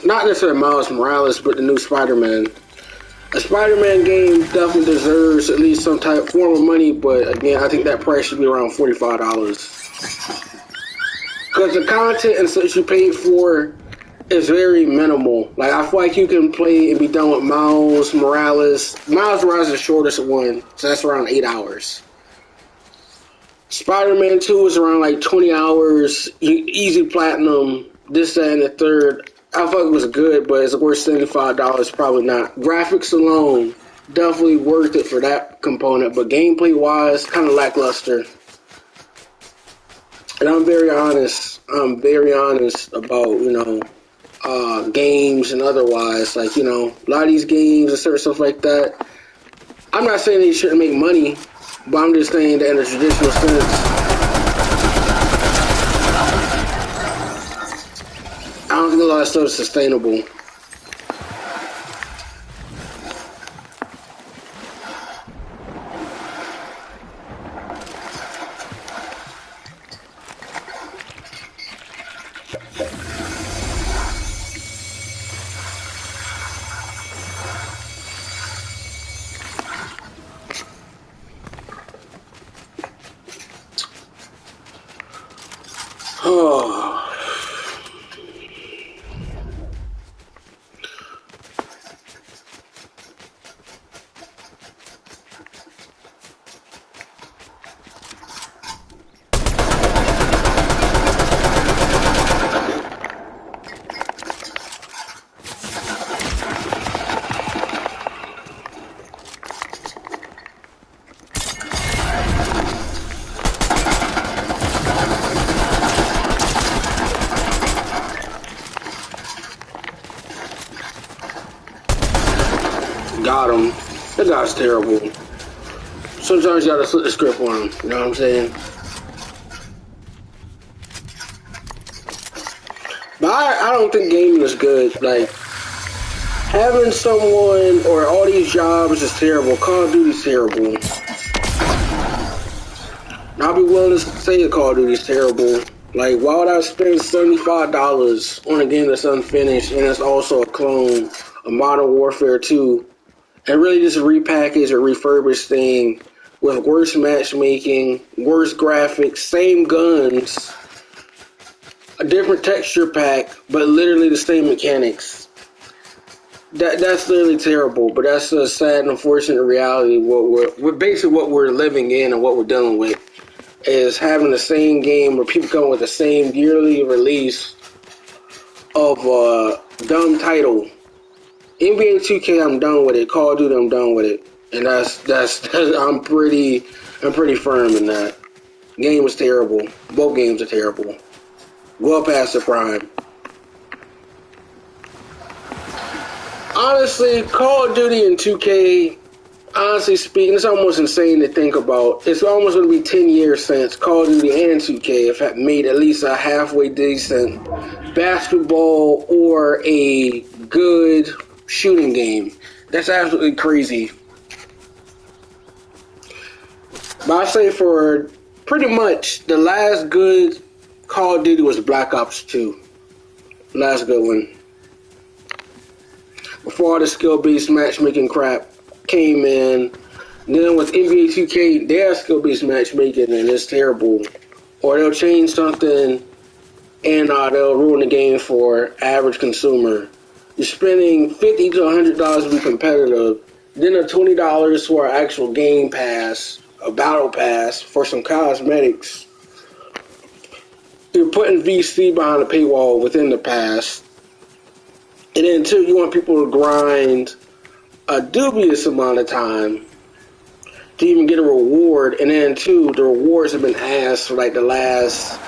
not necessarily Miles Morales, but the new Spider-Man. A Spider-Man game definitely deserves at least some type form of money, but again, I think that price should be around $45. Because the content and such you paid for is very minimal. Like, I feel like you can play and be done with Miles Morales. Miles Morales is the shortest one, so that's around 8 hours. Spider-Man 2 is around like 20 hours, easy platinum, this, that, and the third. I thought it was good, but it's worth $75, probably not. Graphics alone, definitely worth it for that component, but gameplay-wise, kind of lackluster. And I'm very honest about, games and otherwise. Like, a lot of these games and certain stuff like that, I'm not saying they shouldn't make money, but I'm just saying that in a traditional sense, I don't think a lot of stuff is sustainable. Oh. Got him. That guy's terrible. Sometimes you gotta flip the script on him, you know what I'm saying? But I don't think gaming is good. Like, having someone or all these jobs is terrible. Call of Duty's terrible. And I'll be willing to say that Call of Duty's terrible. Like, why would I spend $75 on a game that's unfinished and it's also a clone of Modern Warfare 2? And really just repackage or refurbish thing with worse matchmaking, worse graphics, same guns, a different texture pack, but literally the same mechanics. That's literally terrible, but that's a sad and unfortunate reality. What we're living in and what we're dealing with is having the same game where people come with the same yearly release of a dumb title. NBA 2K, I'm done with it. Call of Duty, I'm done with it, and that's I'm pretty firm in that. Game was terrible. Both games are terrible. Well past the prime. Honestly, Call of Duty and 2K, honestly speaking, it's almost insane to think about. It's almost going to be 10 years since Call of Duty and 2K have made at least a halfway decent basketball or a good shooting game. That's absolutely crazy. But I say for pretty much the last good Call of Duty was Black Ops 2. Last good one. Before all the skill-based matchmaking crap came in. Then with NBA 2K, they have skill-based matchmaking and it's terrible. Or they'll change something and they'll ruin the game for average consumer. You're spending $50 to $100 to be competitive, then a $20 for an actual game pass, a battle pass for some cosmetics. You're putting VC behind a paywall within the pass. And then, too, you want people to grind a dubious amount of time to even get a reward. And then, too, the rewards have been asked for, like, the last...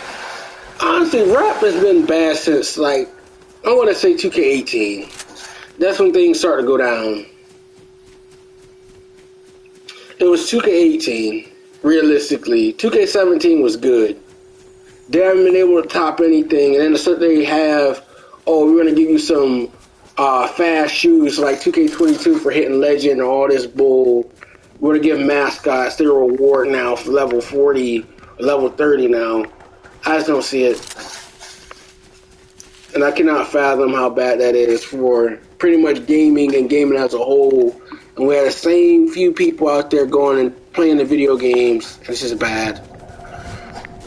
Honestly, rap has been bad since, like, I want to say 2K18. That's when things started to go down. It was 2K18, realistically. 2K17 was good. They haven't been able to top anything. And then they have, oh, we're going to give you some fast shoes like 2K22 for hitting legend and all this bull. We're going to give mascots their reward now for level 40, level 30 now. I just don't see it. And I cannot fathom how bad that is for pretty much gaming and gaming as a whole. And we had the same few people out there going and playing the video games. It's just bad.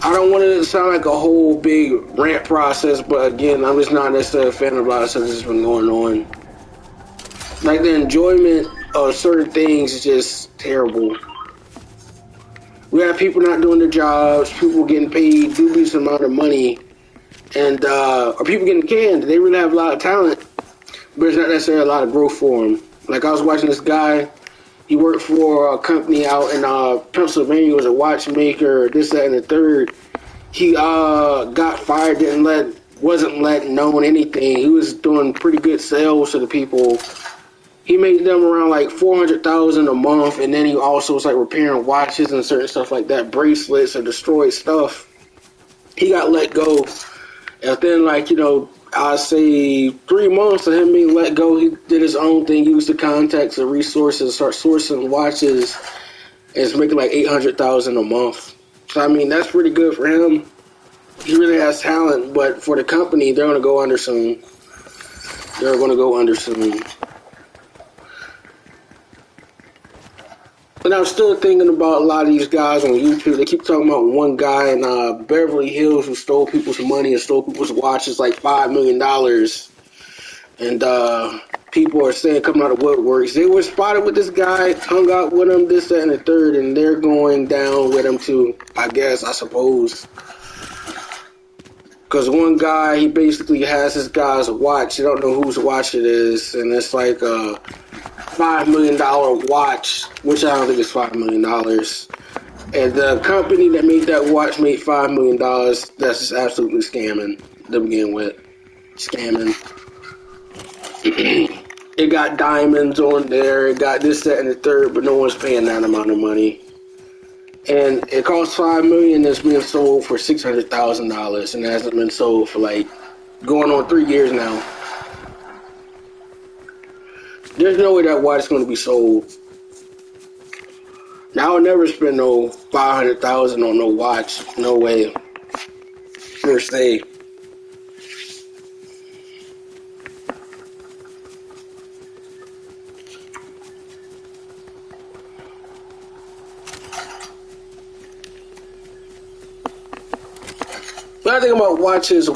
I don't want it to sound like a whole big rant process, but again, I'm just not necessarily a fan of a lot of stuff that's been going on. Like the enjoyment of certain things is just terrible. We have people not doing their jobs, people getting paid dubious amount of money, and or people getting canned. They really have a lot of talent, but there's not necessarily a lot of growth for them. Like I was watching this guy, he worked for a company out in Pennsylvania, he was a watchmaker, this, that, and the third. He got fired, wasn't let known anything. He was doing pretty good sales to the people. He made them around like $400,000 a month, and then he also was like repairing watches and certain stuff like that, bracelets or destroyed stuff. He got let go. And then, like, you know, I'd say 3 months of him being let go, he did his own thing, used the contacts and resources, start sourcing watches, and it's making like $800,000 a month. So, I mean, that's pretty good for him. He really has talent, but for the company, they're going to go under soon. They're going to go under soon. And I'm still thinking about a lot of these guys on YouTube. They keep talking about one guy in Beverly Hills who stole people's money and stole people's watches like $5 million. And people are saying, coming out of woodworks, they were spotted with this guy, hung out with him, this, that, and the third, and they're going down with him too, I guess, I suppose. Because one guy, he basically has this guy's watch. You don't know whose watch it is, and it's like a $5 million watch, which I don't think is $5 million. And the company that made that watch made $5 million. That's just absolutely scamming to begin with. Scamming. It got diamonds on there. It got this, that, and the third, but no one's paying that amount of money. And it costs $5 million. It's being sold for $600,000, and it hasn't been sold for like going on 3 years now. There's no way that watch is going to be sold. Now, I would never spend no $500,000 on no watch. No way. Per se. Another thing about watches,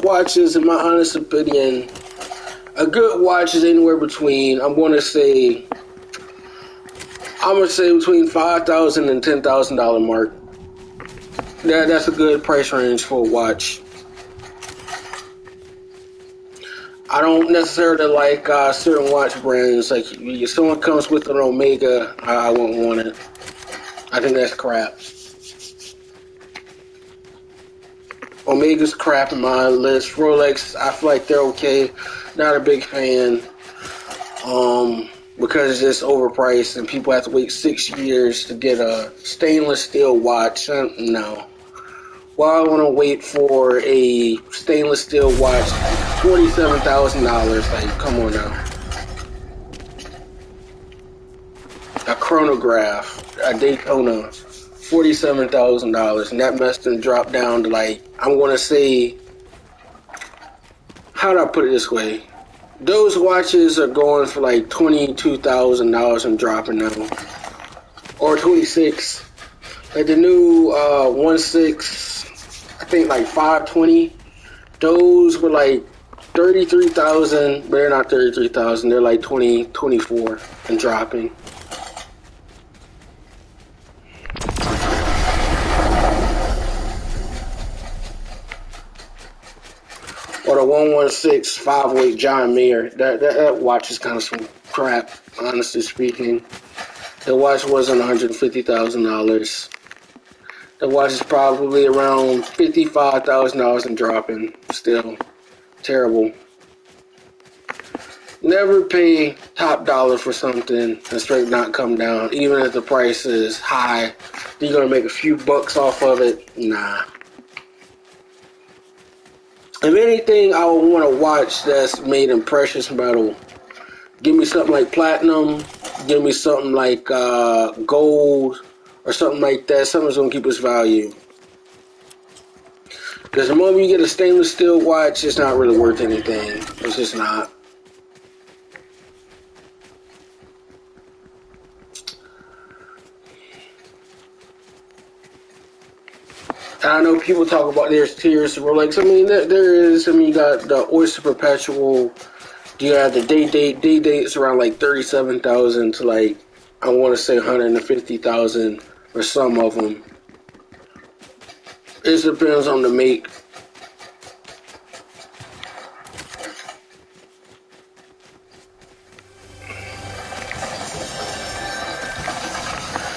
in my honest opinion, a good watch is anywhere between, I'm gonna say between $5,000 and $10,000 mark. That's a good price range for a watch. I don't necessarily like certain watch brands. Like if someone comes with an Omega, I won't want it. I think that's crap. Omega's crap in my list. Rolex, I feel like they're okay. Not a big fan. Because it's just overpriced and people have to wait 6 years to get a stainless steel watch. No. Well, I want to wait for a stainless steel watch, $47,000. Like, come on now. A chronograph, a Daytona, $47,000, and that must have dropped down to like, I'm going to say, how do I put it this way? Those watches are going for like $22,000 and dropping now, or 26. Like the new 1.6, I think like 520. Those were like 33,000, but they're not 33,000. They're like 24 and dropping. Or the 116 508 John Mayer. That watch is kind of some crap, honestly speaking. The watch wasn't $150,000. The watch is probably around $55,000 and dropping. Still terrible. Never pay top dollar for something and straight not come down. Even if the price is high, you're gonna make a few bucks off of it. Nah. If anything, I would want to watch that's made in precious metal. Give me something like platinum. Give me something like gold or something like that. Something's going to keep its value. Because the moment you get a stainless steel watch, it's not really worth anything. It's just not. I know people talk about there's tiers of Rolex. I mean, there is. I mean, you got the Oyster Perpetual. You have the day date's around like 37,000 to like, I want to say 150,000 for some of them. It depends on the make.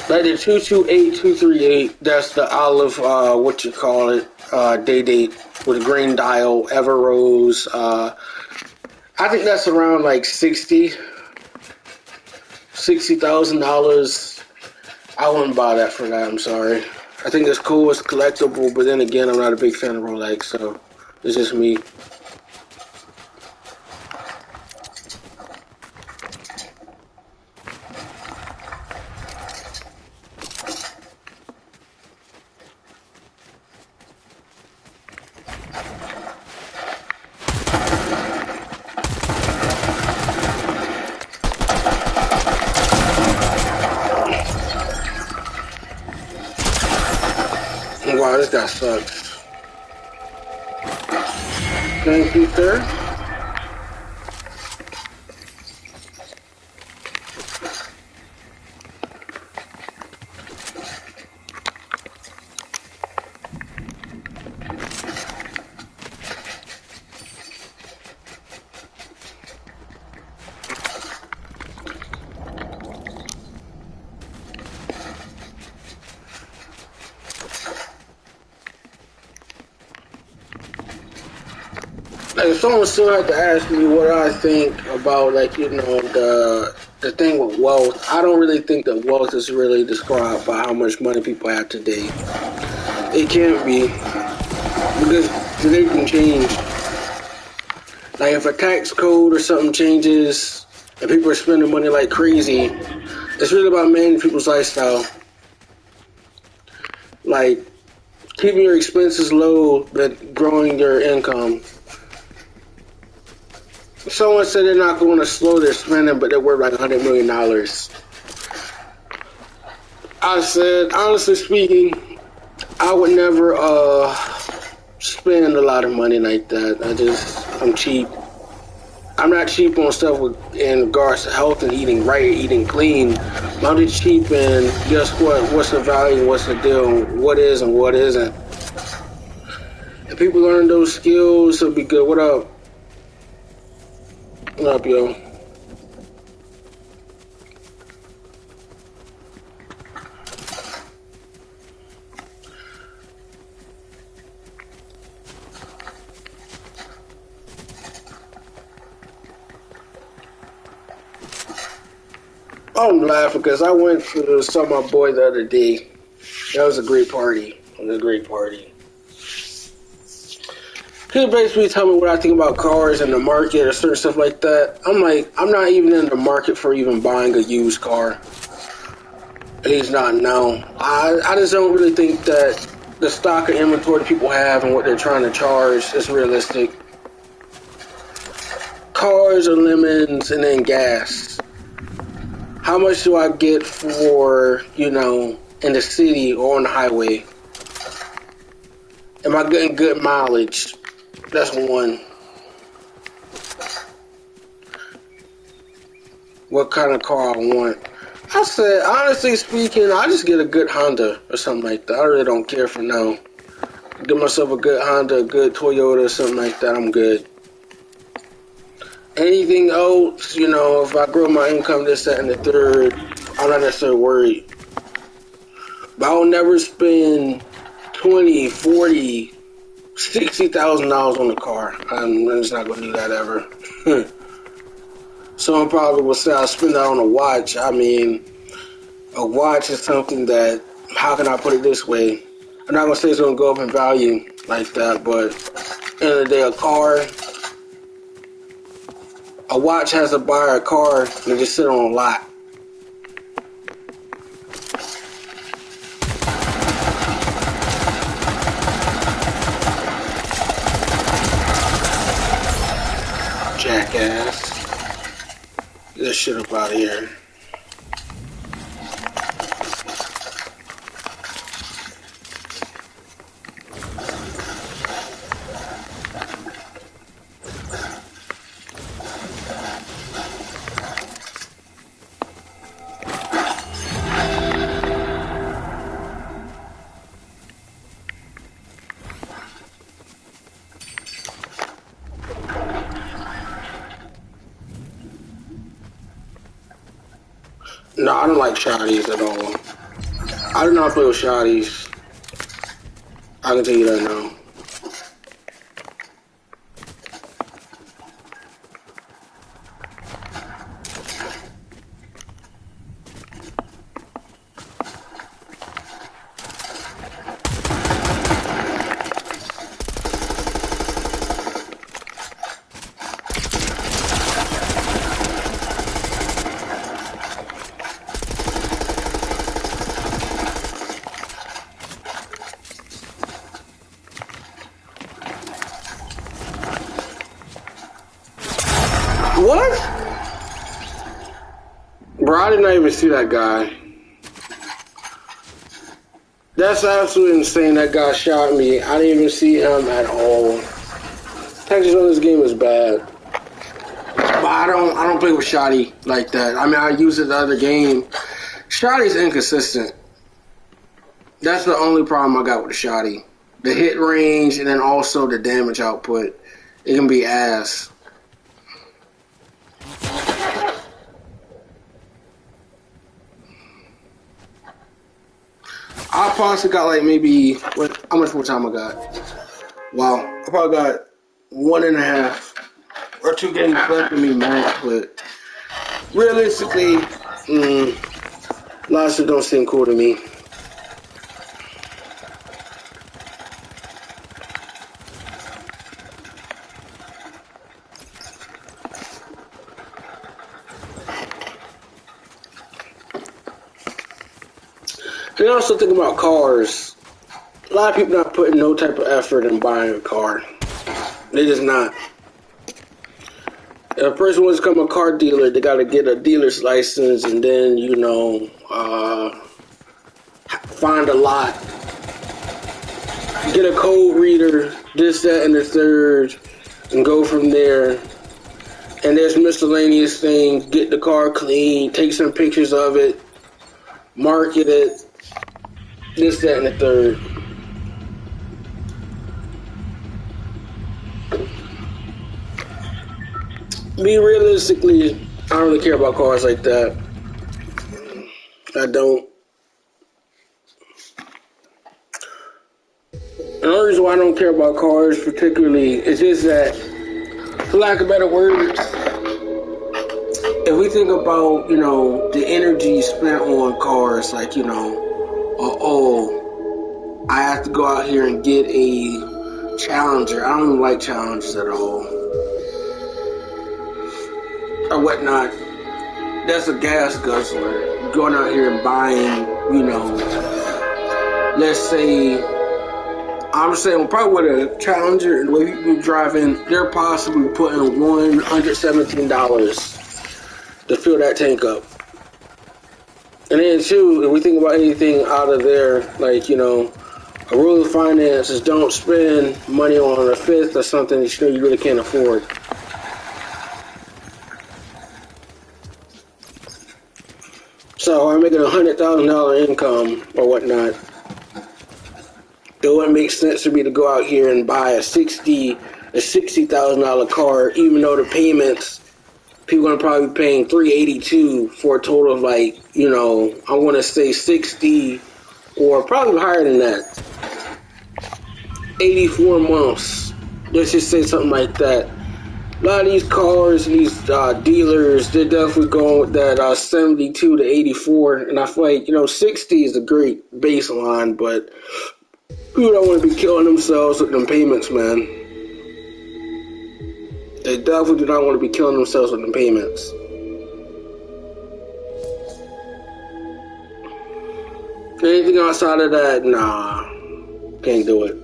Like the 228, 238, that's the olive, day date with a green dial, Ever Rose. I think that's around like $60,000. I wouldn't buy that for that, I'm sorry. I think it's cool, it's collectible, but then again, I'm not a big fan of Rolex, so it's just me. Wow, this guy sucks. Thank you, sir. Like, someone still had to ask me what I think about, like, you know, the thing with wealth. I don't really think that wealth is really described by how much money people have today. It can't be, because today can change. Like, if a tax code or something changes and people are spending money like crazy, it's really about managing people's lifestyle. Like, keeping your expenses low but growing your income. Someone said they're not going to slow their spending, but they're worth like $100 million. I said, honestly speaking, I would never spend a lot of money like that. I'm cheap. I'm not cheap on stuff in regards to health and eating right, eating clean. I'm just cheap and guess what? What's the value? What's the deal? What is and what isn't? If people learn those skills, it'll be good. What up? What up, yo? I'm laughing because I went to saw my boy the other day. That was a great party. It was a great party. He basically tell me what I think about cars and the market or certain stuff like that. I'm like, I'm not even in the market for even buying a used car. At least not now. I just don't really think that the stock of inventory people have and what they're trying to charge is realistic. Cars are lemons and then gas. How much do I get for, in the city or on the highway? Am I getting good mileage? That's one. What kind of car I want? I said, honestly speaking, I just get a good Honda or something like that. I really don't care for now. Get myself a good Honda, a good Toyota or something like that. I'm good. Anything else, if I grow my income, this, that, and the third, I'm not necessarily worried. But I will never spend $20,000, $40,000, $60,000 on a car. I'm just not going to do that ever. Someone probably will say I'll spend that on a watch. I mean, a watch is something that, how can I put it this way? I'm not going to say it's going to go up in value like that, but at the end of the day, a watch has to buy a car and just sit on a lot. Jackass. Get this shit up out of here. No, I don't like shotties at all. I do not play with shotties. I can tell you that now. What? Bro, I did not even see that guy. That's absolutely insane. That guy shot me. I didn't even see him at all. Textures on this game is bad. But I don't play with shotty like that. I mean, I use it the other game. Shotty's inconsistent. That's the only problem I got with the shotty. The hit range and then also the damage output. It can be ass. I possibly got like maybe, how much more time I got? Wow, I probably got 1.5 or 2 games left in me max, but realistically, lots of don't seem cool to me. And I also think about cars. A lot of people not putting no type of effort in buying a car. They just not. If a person wants to become a car dealer, they got to get a dealer's license and then, find a lot. Get a code reader this, that, and the third, and go from there. And there's miscellaneous things, get the car clean, take some pictures of it, market it, this, that, and the third. Me, realistically, I don't really care about cars like that. I don't. And the only reason why I don't care about cars particularly is just that, for lack of better words, if we think about, you know, the energy spent on cars, like, you know, I have to go out here and get a Challenger. I don't even like Challengers at all. Or whatnot. That's a gas guzzler. Going out here and buying, you know, let's say, I'm saying probably with a Challenger and the way people are driving, they're possibly putting $117 to fill that tank up. And then too, if we think about anything out of there, like, you know, a rule of finance is don't spend money on a fifth or something that you know you really can't afford. So I'm making $100,000 income or whatnot. It wouldn't make sense for me to go out here and buy a $60,000 car, even though the payments, people are gonna probably be paying $382 for a total of, like, you know, I want to say 60 or probably higher than that. 84 months. Let's just say something like that. A lot of these cars, these dealers, they're definitely going with that 72 to 84, and I feel like, you know, 60 is a great baseline, but people don't want to be killing themselves with them payments, man. They definitely do not want to be killing themselves with them payments. Anything outside of that, nah, can't do it.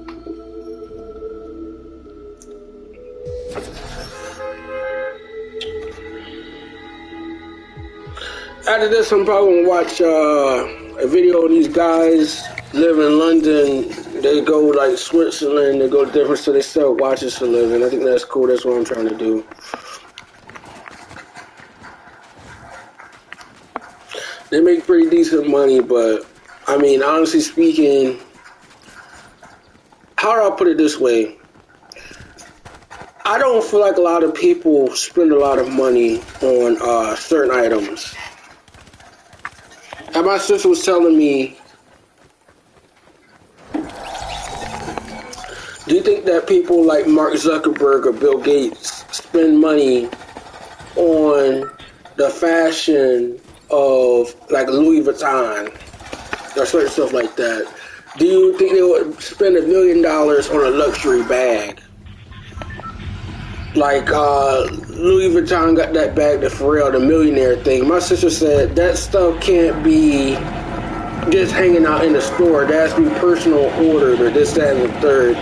After this, I'm probably gonna watch a video of these guys live in London. They go like Switzerland, they go different, so they sell watches for a living. I think that's cool. That's what I'm trying to do. They make pretty decent money, but I mean, honestly speaking, how do I put it this way? I don't feel like a lot of people spend a lot of money on certain items. And my sister was telling me, do you think that people like Mark Zuckerberg or Bill Gates spend money on the fashion of like Louis Vuitton or certain stuff like that? Do you think they would spend $1 million on a luxury bag? Like Louis Vuitton got that bag, the Pharrell, the millionaire thing. My sister said that stuff can't be just hanging out in the store. That has to be personal ordered or this, that, and the third.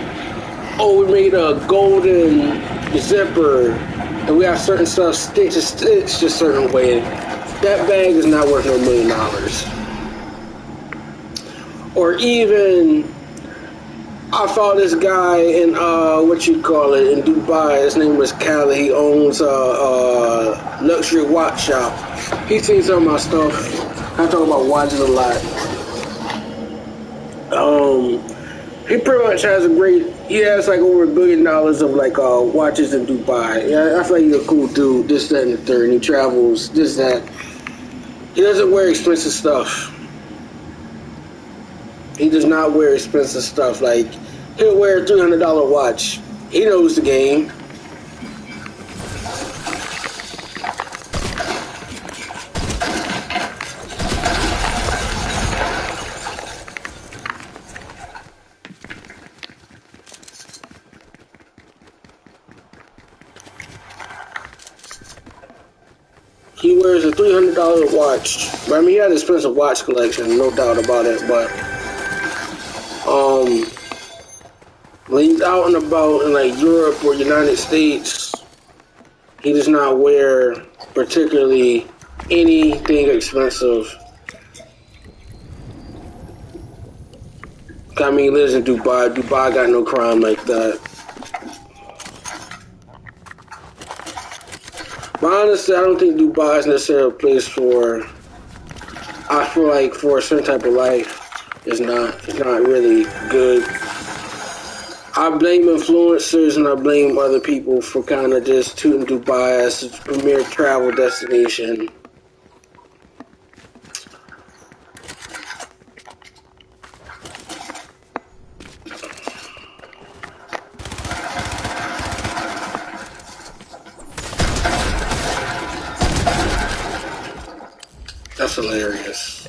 Oh, we made a golden zipper and we have certain stuff stitched a certain way. That bag is not worth no $1 million. Or even, I found this guy in, in Dubai. His name was Khaled. He owns a luxury watch shop. He seen some of my stuff. I talk about watches a lot. He pretty much has he has like over $1 billion of like watches in Dubai. Yeah, I feel like he's a cool dude, this, that, and the third. And he travels, this, that. He doesn't wear expensive stuff. He does not wear expensive stuff. Like, he'll wear a $300 watch. He knows the game. He wears a $300 watch. But I mean, he has an expensive watch collection, no doubt about it. But when he's out and about in like Europe or United States, he does not wear particularly anything expensive. I mean, he lives in Dubai. Dubai got no crime like that. But honestly, I don't think Dubai is necessarily a place for. I feel like for a certain type of life, it's not really good. I blame influencers and I blame other people for kind of just tooting Dubai as its premier travel destination. That's hilarious.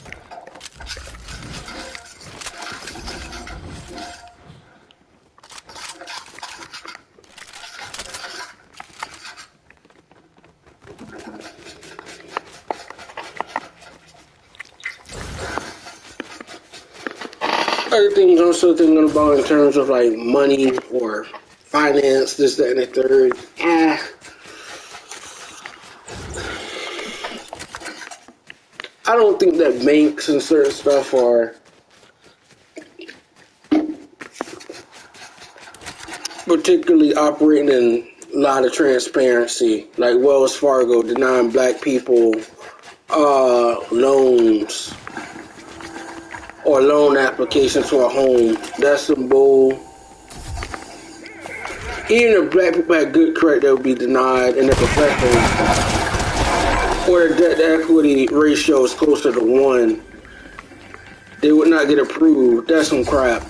Other things I'm still thinking about in terms of like money or finance, this, that, and the third. I don't think that banks and certain stuff are particularly operating in a lot of transparency. Like Wells Fargo denying black people loans or loan applications for a home. That's some bull. Even if black people had good credit, they would be denied, and their professionals or the debt to equity ratio is closer to 1, they would not get approved. That's some crap.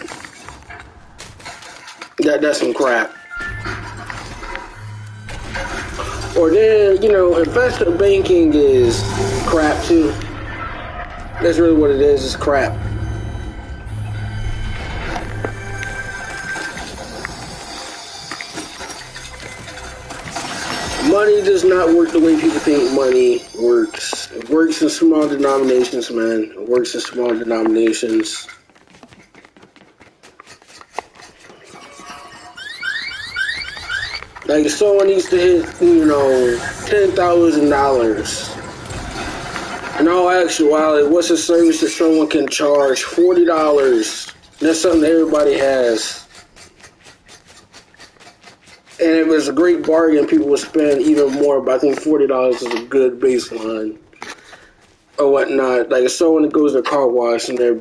That's some crap. Or then, investment banking is crap too. That's really what it is. It's crap. Money does not work the way people think money works. It works in small denominations, man. It works in small denominations. Like if someone needs to hit, $10,000. In all actuality, what's a service that someone can charge $40? That's something that everybody has. And if it's a great bargain, people will spend even more, but I think $40 is a good baseline or whatnot. Like if someone goes to a car wash and their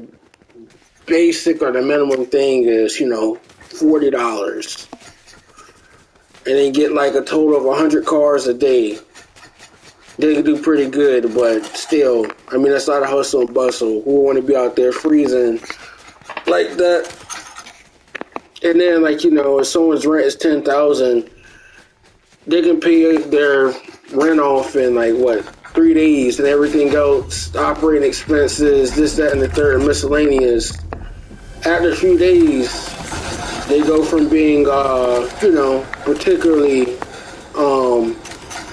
basic or the minimum thing is, $40. And they get like a total of 100 cars a day. They can do pretty good, but still, that's not a hustle and bustle. Who want to be out there freezing like that? And then, if someone's rent is $10,000, they can pay their rent off in 3 days, and everything else, operating expenses, this, that, and the third, miscellaneous. After a few days, they go from being, particularly,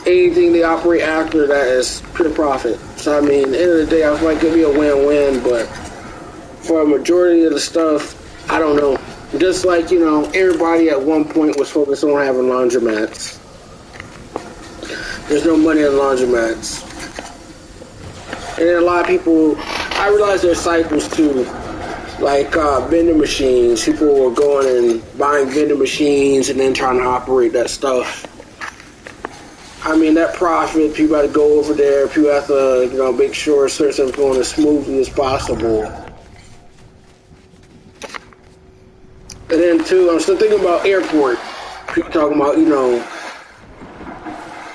anything they operate after that is pure profit. So, at the end of the day, I feel like it could be a win-win, but for a majority of the stuff, I don't know. Just like, everybody at one point was focused on having laundromats. There's no money in laundromats. And then a lot of people, I realize there's cycles too. Like vending machines. People were going and buying vending machines and then trying to operate that stuff. That profit, people have to go over there. People have to, make sure certain stuff's going as smoothly as possible. And then, too, I'm still thinking about airport. People talking about,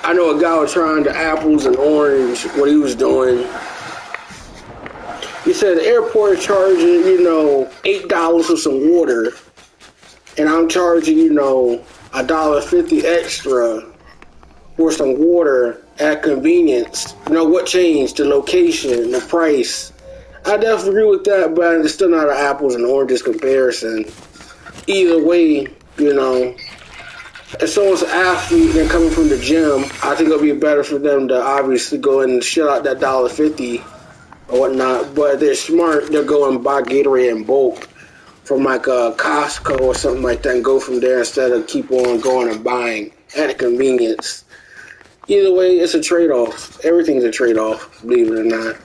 I know a guy was trying the apples and orange, what he was doing. He said the airport is charging, $8 for some water. And I'm charging, $1.50 extra for some water at convenience. What changed? The location, the price. I definitely agree with that, but it's still not an apples and oranges comparison. Either way, if someone's an athlete and they're coming from the gym, I think it'll be better for them to obviously go and shell out that $1.50 or whatnot. But if they're smart, they'll go and buy Gatorade in bulk from a Costco or something like that and go from there instead of keep on going and buying at a convenience. Either way, it's a trade-off. Everything's a trade-off, believe it or not.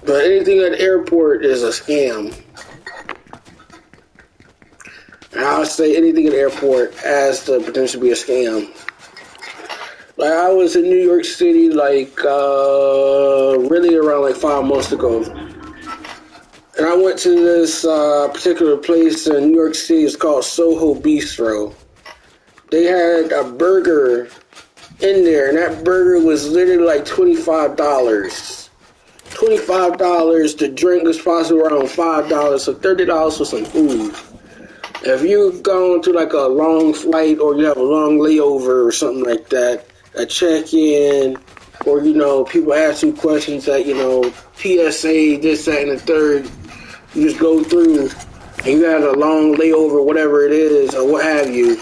But anything at the airport is a scam. I'll say anything in the airport has the potential to be a scam. Like I was in New York City really around like 5 months ago. And I went to this particular place in New York City. It's called Soho Bistro. They had a burger in there, and that burger was literally like $25. $25. The drink was possibly around $5, so $30 for some food. If you've gone to like a long flight or you have a long layover or something like that, a check-in, or people ask you questions like PSA, this, that, and the third. You just go through, and you had a long layover, whatever it is, or what have you.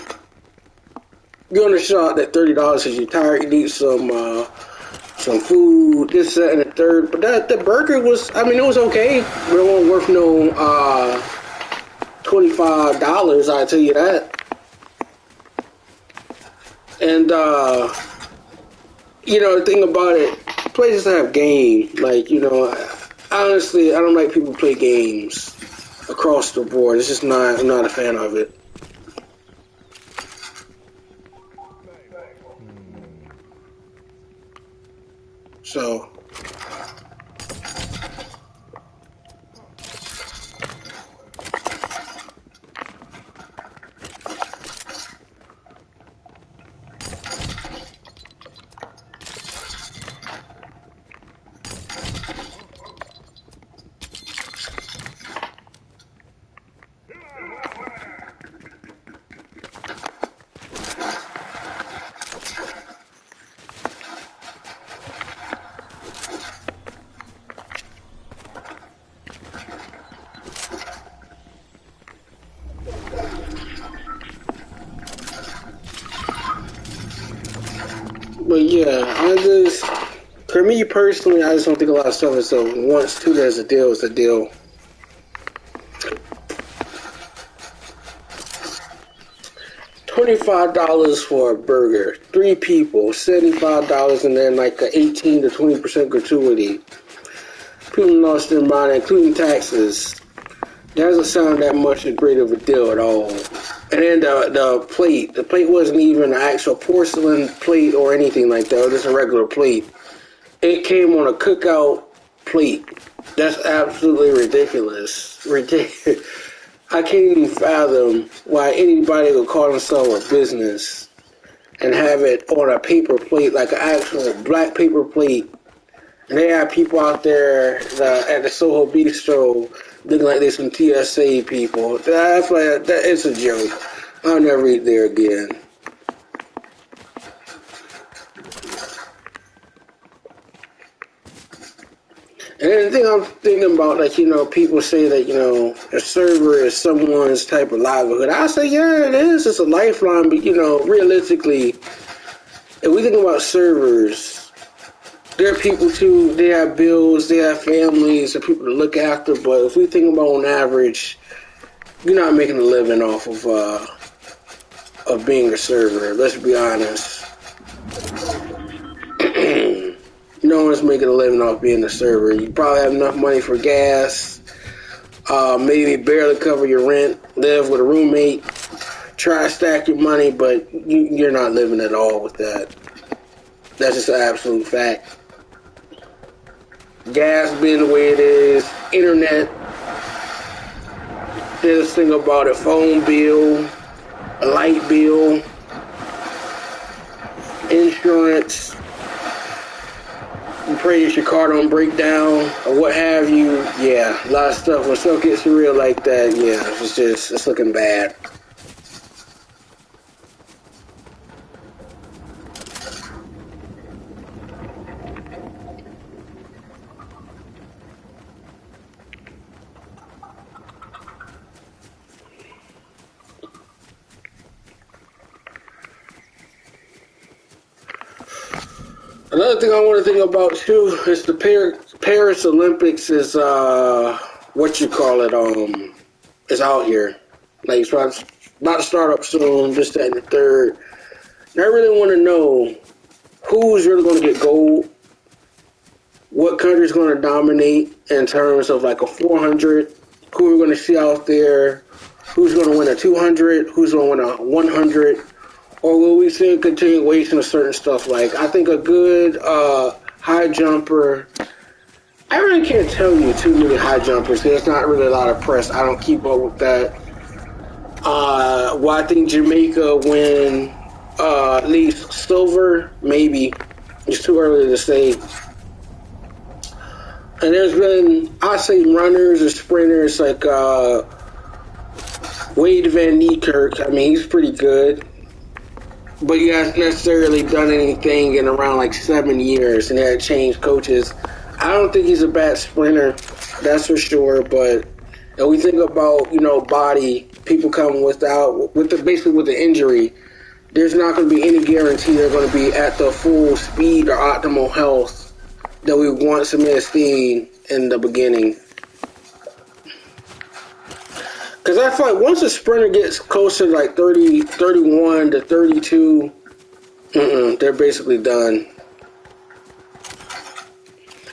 You're on the shot that $30 is you're tired, you need some food, this, that, and the third. But the burger was, it was okay. But it wasn't worth no $25, I tell you that. And the thing about it, places have game. Honestly, I don't like people who play games across the board. It's just not. I'm not a fan of it. So. But yeah, for me personally, I just don't think a lot of stuff is so once two there's a deal, it's a deal. $25 for a burger, 3 people, $75, and then like an 18 to 20% gratuity. People lost their mind, including taxes. That doesn't sound that much great of a deal at all. And then the plate wasn't even an actual porcelain plate or anything like that. It was just a regular plate. It came on a cookout plate. That's absolutely ridiculous. I can't even fathom why anybody would call themselves a business and have it on a paper plate, like an actual black paper plate. And they have people out there at the Soho Bistro looking like they're some TSA people. It's a joke. I'll never eat there again. And then the thing I'm thinking about, people say that, a server is someone's type of livelihood. I say, yeah, it is. It's a lifeline. But, realistically, if we think about servers, there are people too, they have bills, they have families, and people to look after, but if we think about on average, you're not making a living off of being a server, let's be honest. No one's making a living off being a server. You probably have enough money for gas, maybe barely cover your rent, live with a roommate, try to stack your money, but you're not living at all with that. That's just an absolute fact. Gas being the way it is, internet, there's this thing about a phone bill, a light bill, insurance, you pray that your car don't break down or what have you. Yeah, a lot of stuff. When stuff gets real like that, yeah, it's looking bad. Another thing I want to think about too is the Paris Olympics is is out here. Like it's about to start up soon, this, that, and the third. And I really want to know who's really going to get gold, what country's going to dominate in terms of like a 400, who we're going to see out there, Who's going to win a 200? Who's going to win a 100? Or will we see a continuation of certain stuff? Like, I think a good high jumper. I really can't tell you too many high jumpers. There's not really a lot of press. I don't keep up with that. Well, I think Jamaica win at least silver, maybe. It's too early to say. And there's been, I say, runners or sprinters like Wade Van Niekerk. I mean, he's pretty good. But he hasn't necessarily done anything in around like 7 years, and he had changed coaches. I don't think he's a bad sprinter, that's for sure. But if we think about, body, people coming basically with the injury, there's not going to be any guarantee they're going to be at the full speed or optimal health that we once have seen in the beginning. Because I feel like once a sprinter gets closer to like 30, 31 to 32, they're basically done.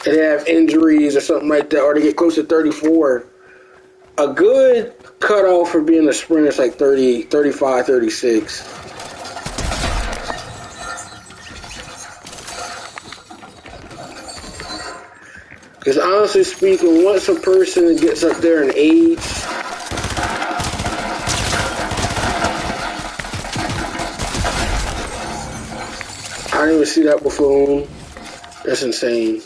And they have injuries or something like that, or they get close to 34. A good cutoff for being a sprinter is like 30, 35, 36. Because honestly speaking, once a person gets up there in age, I didn't even see that before. That's insane.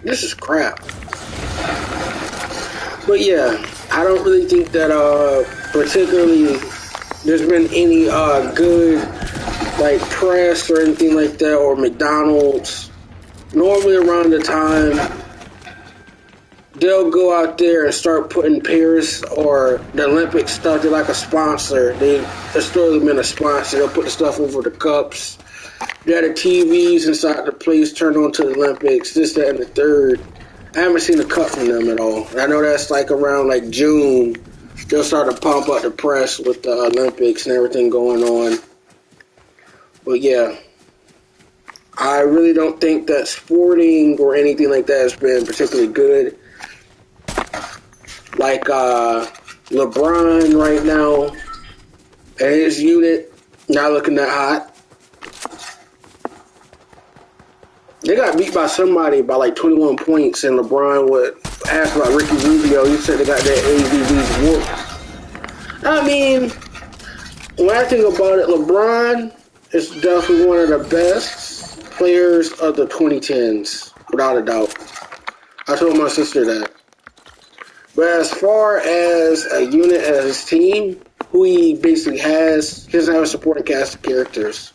This is crap. But yeah, I don't really think that particularly there's been any good like press or anything like that, or McDonald's. Normally around the time they'll go out there and start putting Paris or the Olympic stuff. They're like a sponsor. They've historically been a sponsor. They'll put the stuff over the cups. They had the TVs inside the place turned on to the Olympics, this, that, and the third. I haven't seen a cut from them at all. And I know that's like around like June. They'll start to pump up the press with the Olympics and everything going on. But yeah, I really don't think that sporting or anything like that has been particularly good. Like LeBron right now and his unit not looking that hot. They got beat by somebody by like 21 points, and LeBron would ask about Ricky Rubio. He said they got their AVVs whooped. I mean, when I think about it, LeBron is definitely one of the best players of the 2010s, without a doubt. I told my sister that. But as far as a unit as his team, who he basically has, he doesn't have a supporting cast of characters.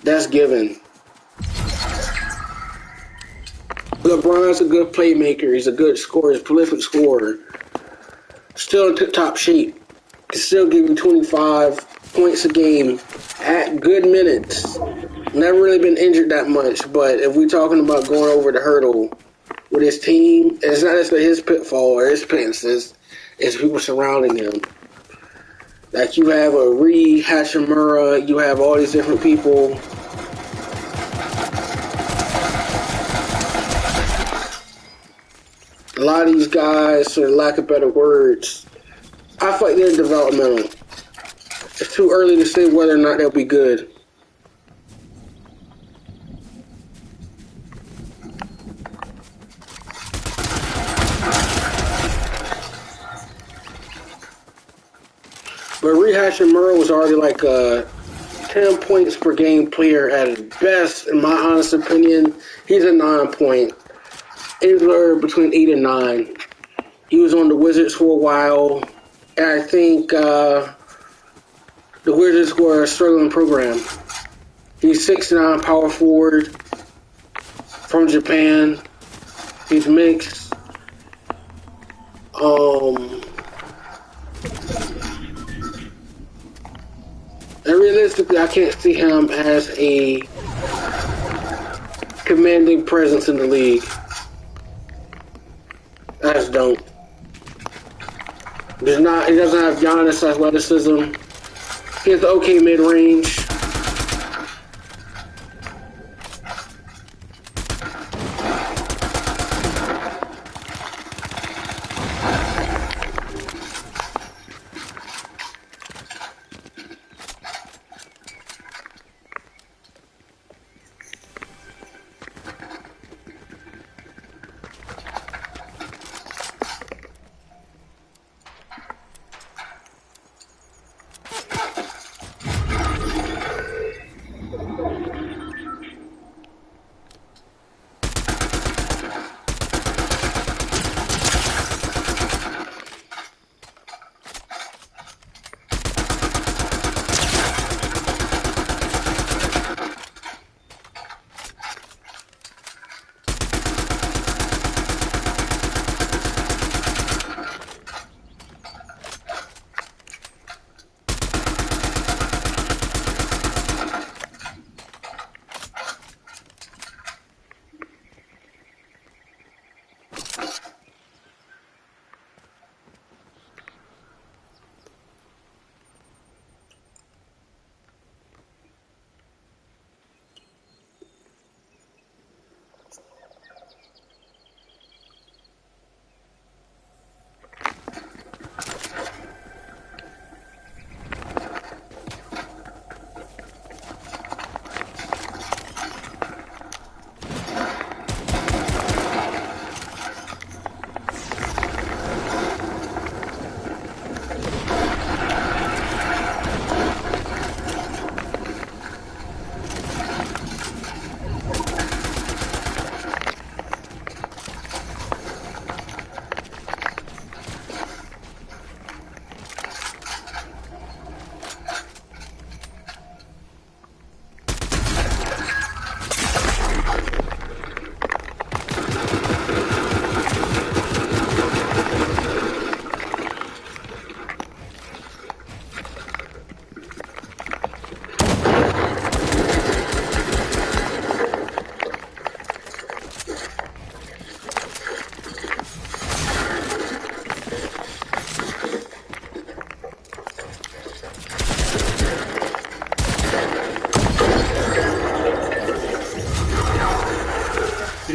That's given. LeBron's a good playmaker. He's a good scorer. He's a prolific scorer. Still in tip-top shape. Can still give you 25 points a game at good minutes. Never really been injured that much, but if we're talking about going over the hurdle with his team, it's not necessarily his pitfall or his penances. It's people surrounding him. Like you have a Rui Hachimura, you have all these different people. A lot of these guys, for lack of better words, I feel like they're developmental. It's too early to say whether or not they'll be good. But Rui Hachimura was already like a 10 points per game player at best, in my honest opinion. He's a 9-point. Anywhere between 8 and 9. He was on the Wizards for a while. And I think the Wizards were a struggling program. He's 6'9", power forward from Japan. He's mixed. And realistically, I can't see him as a commanding presence in the league. I just don't. He doesn't have Giannis athleticism. He has the okay mid-range.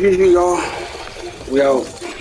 GG, y'all. We out.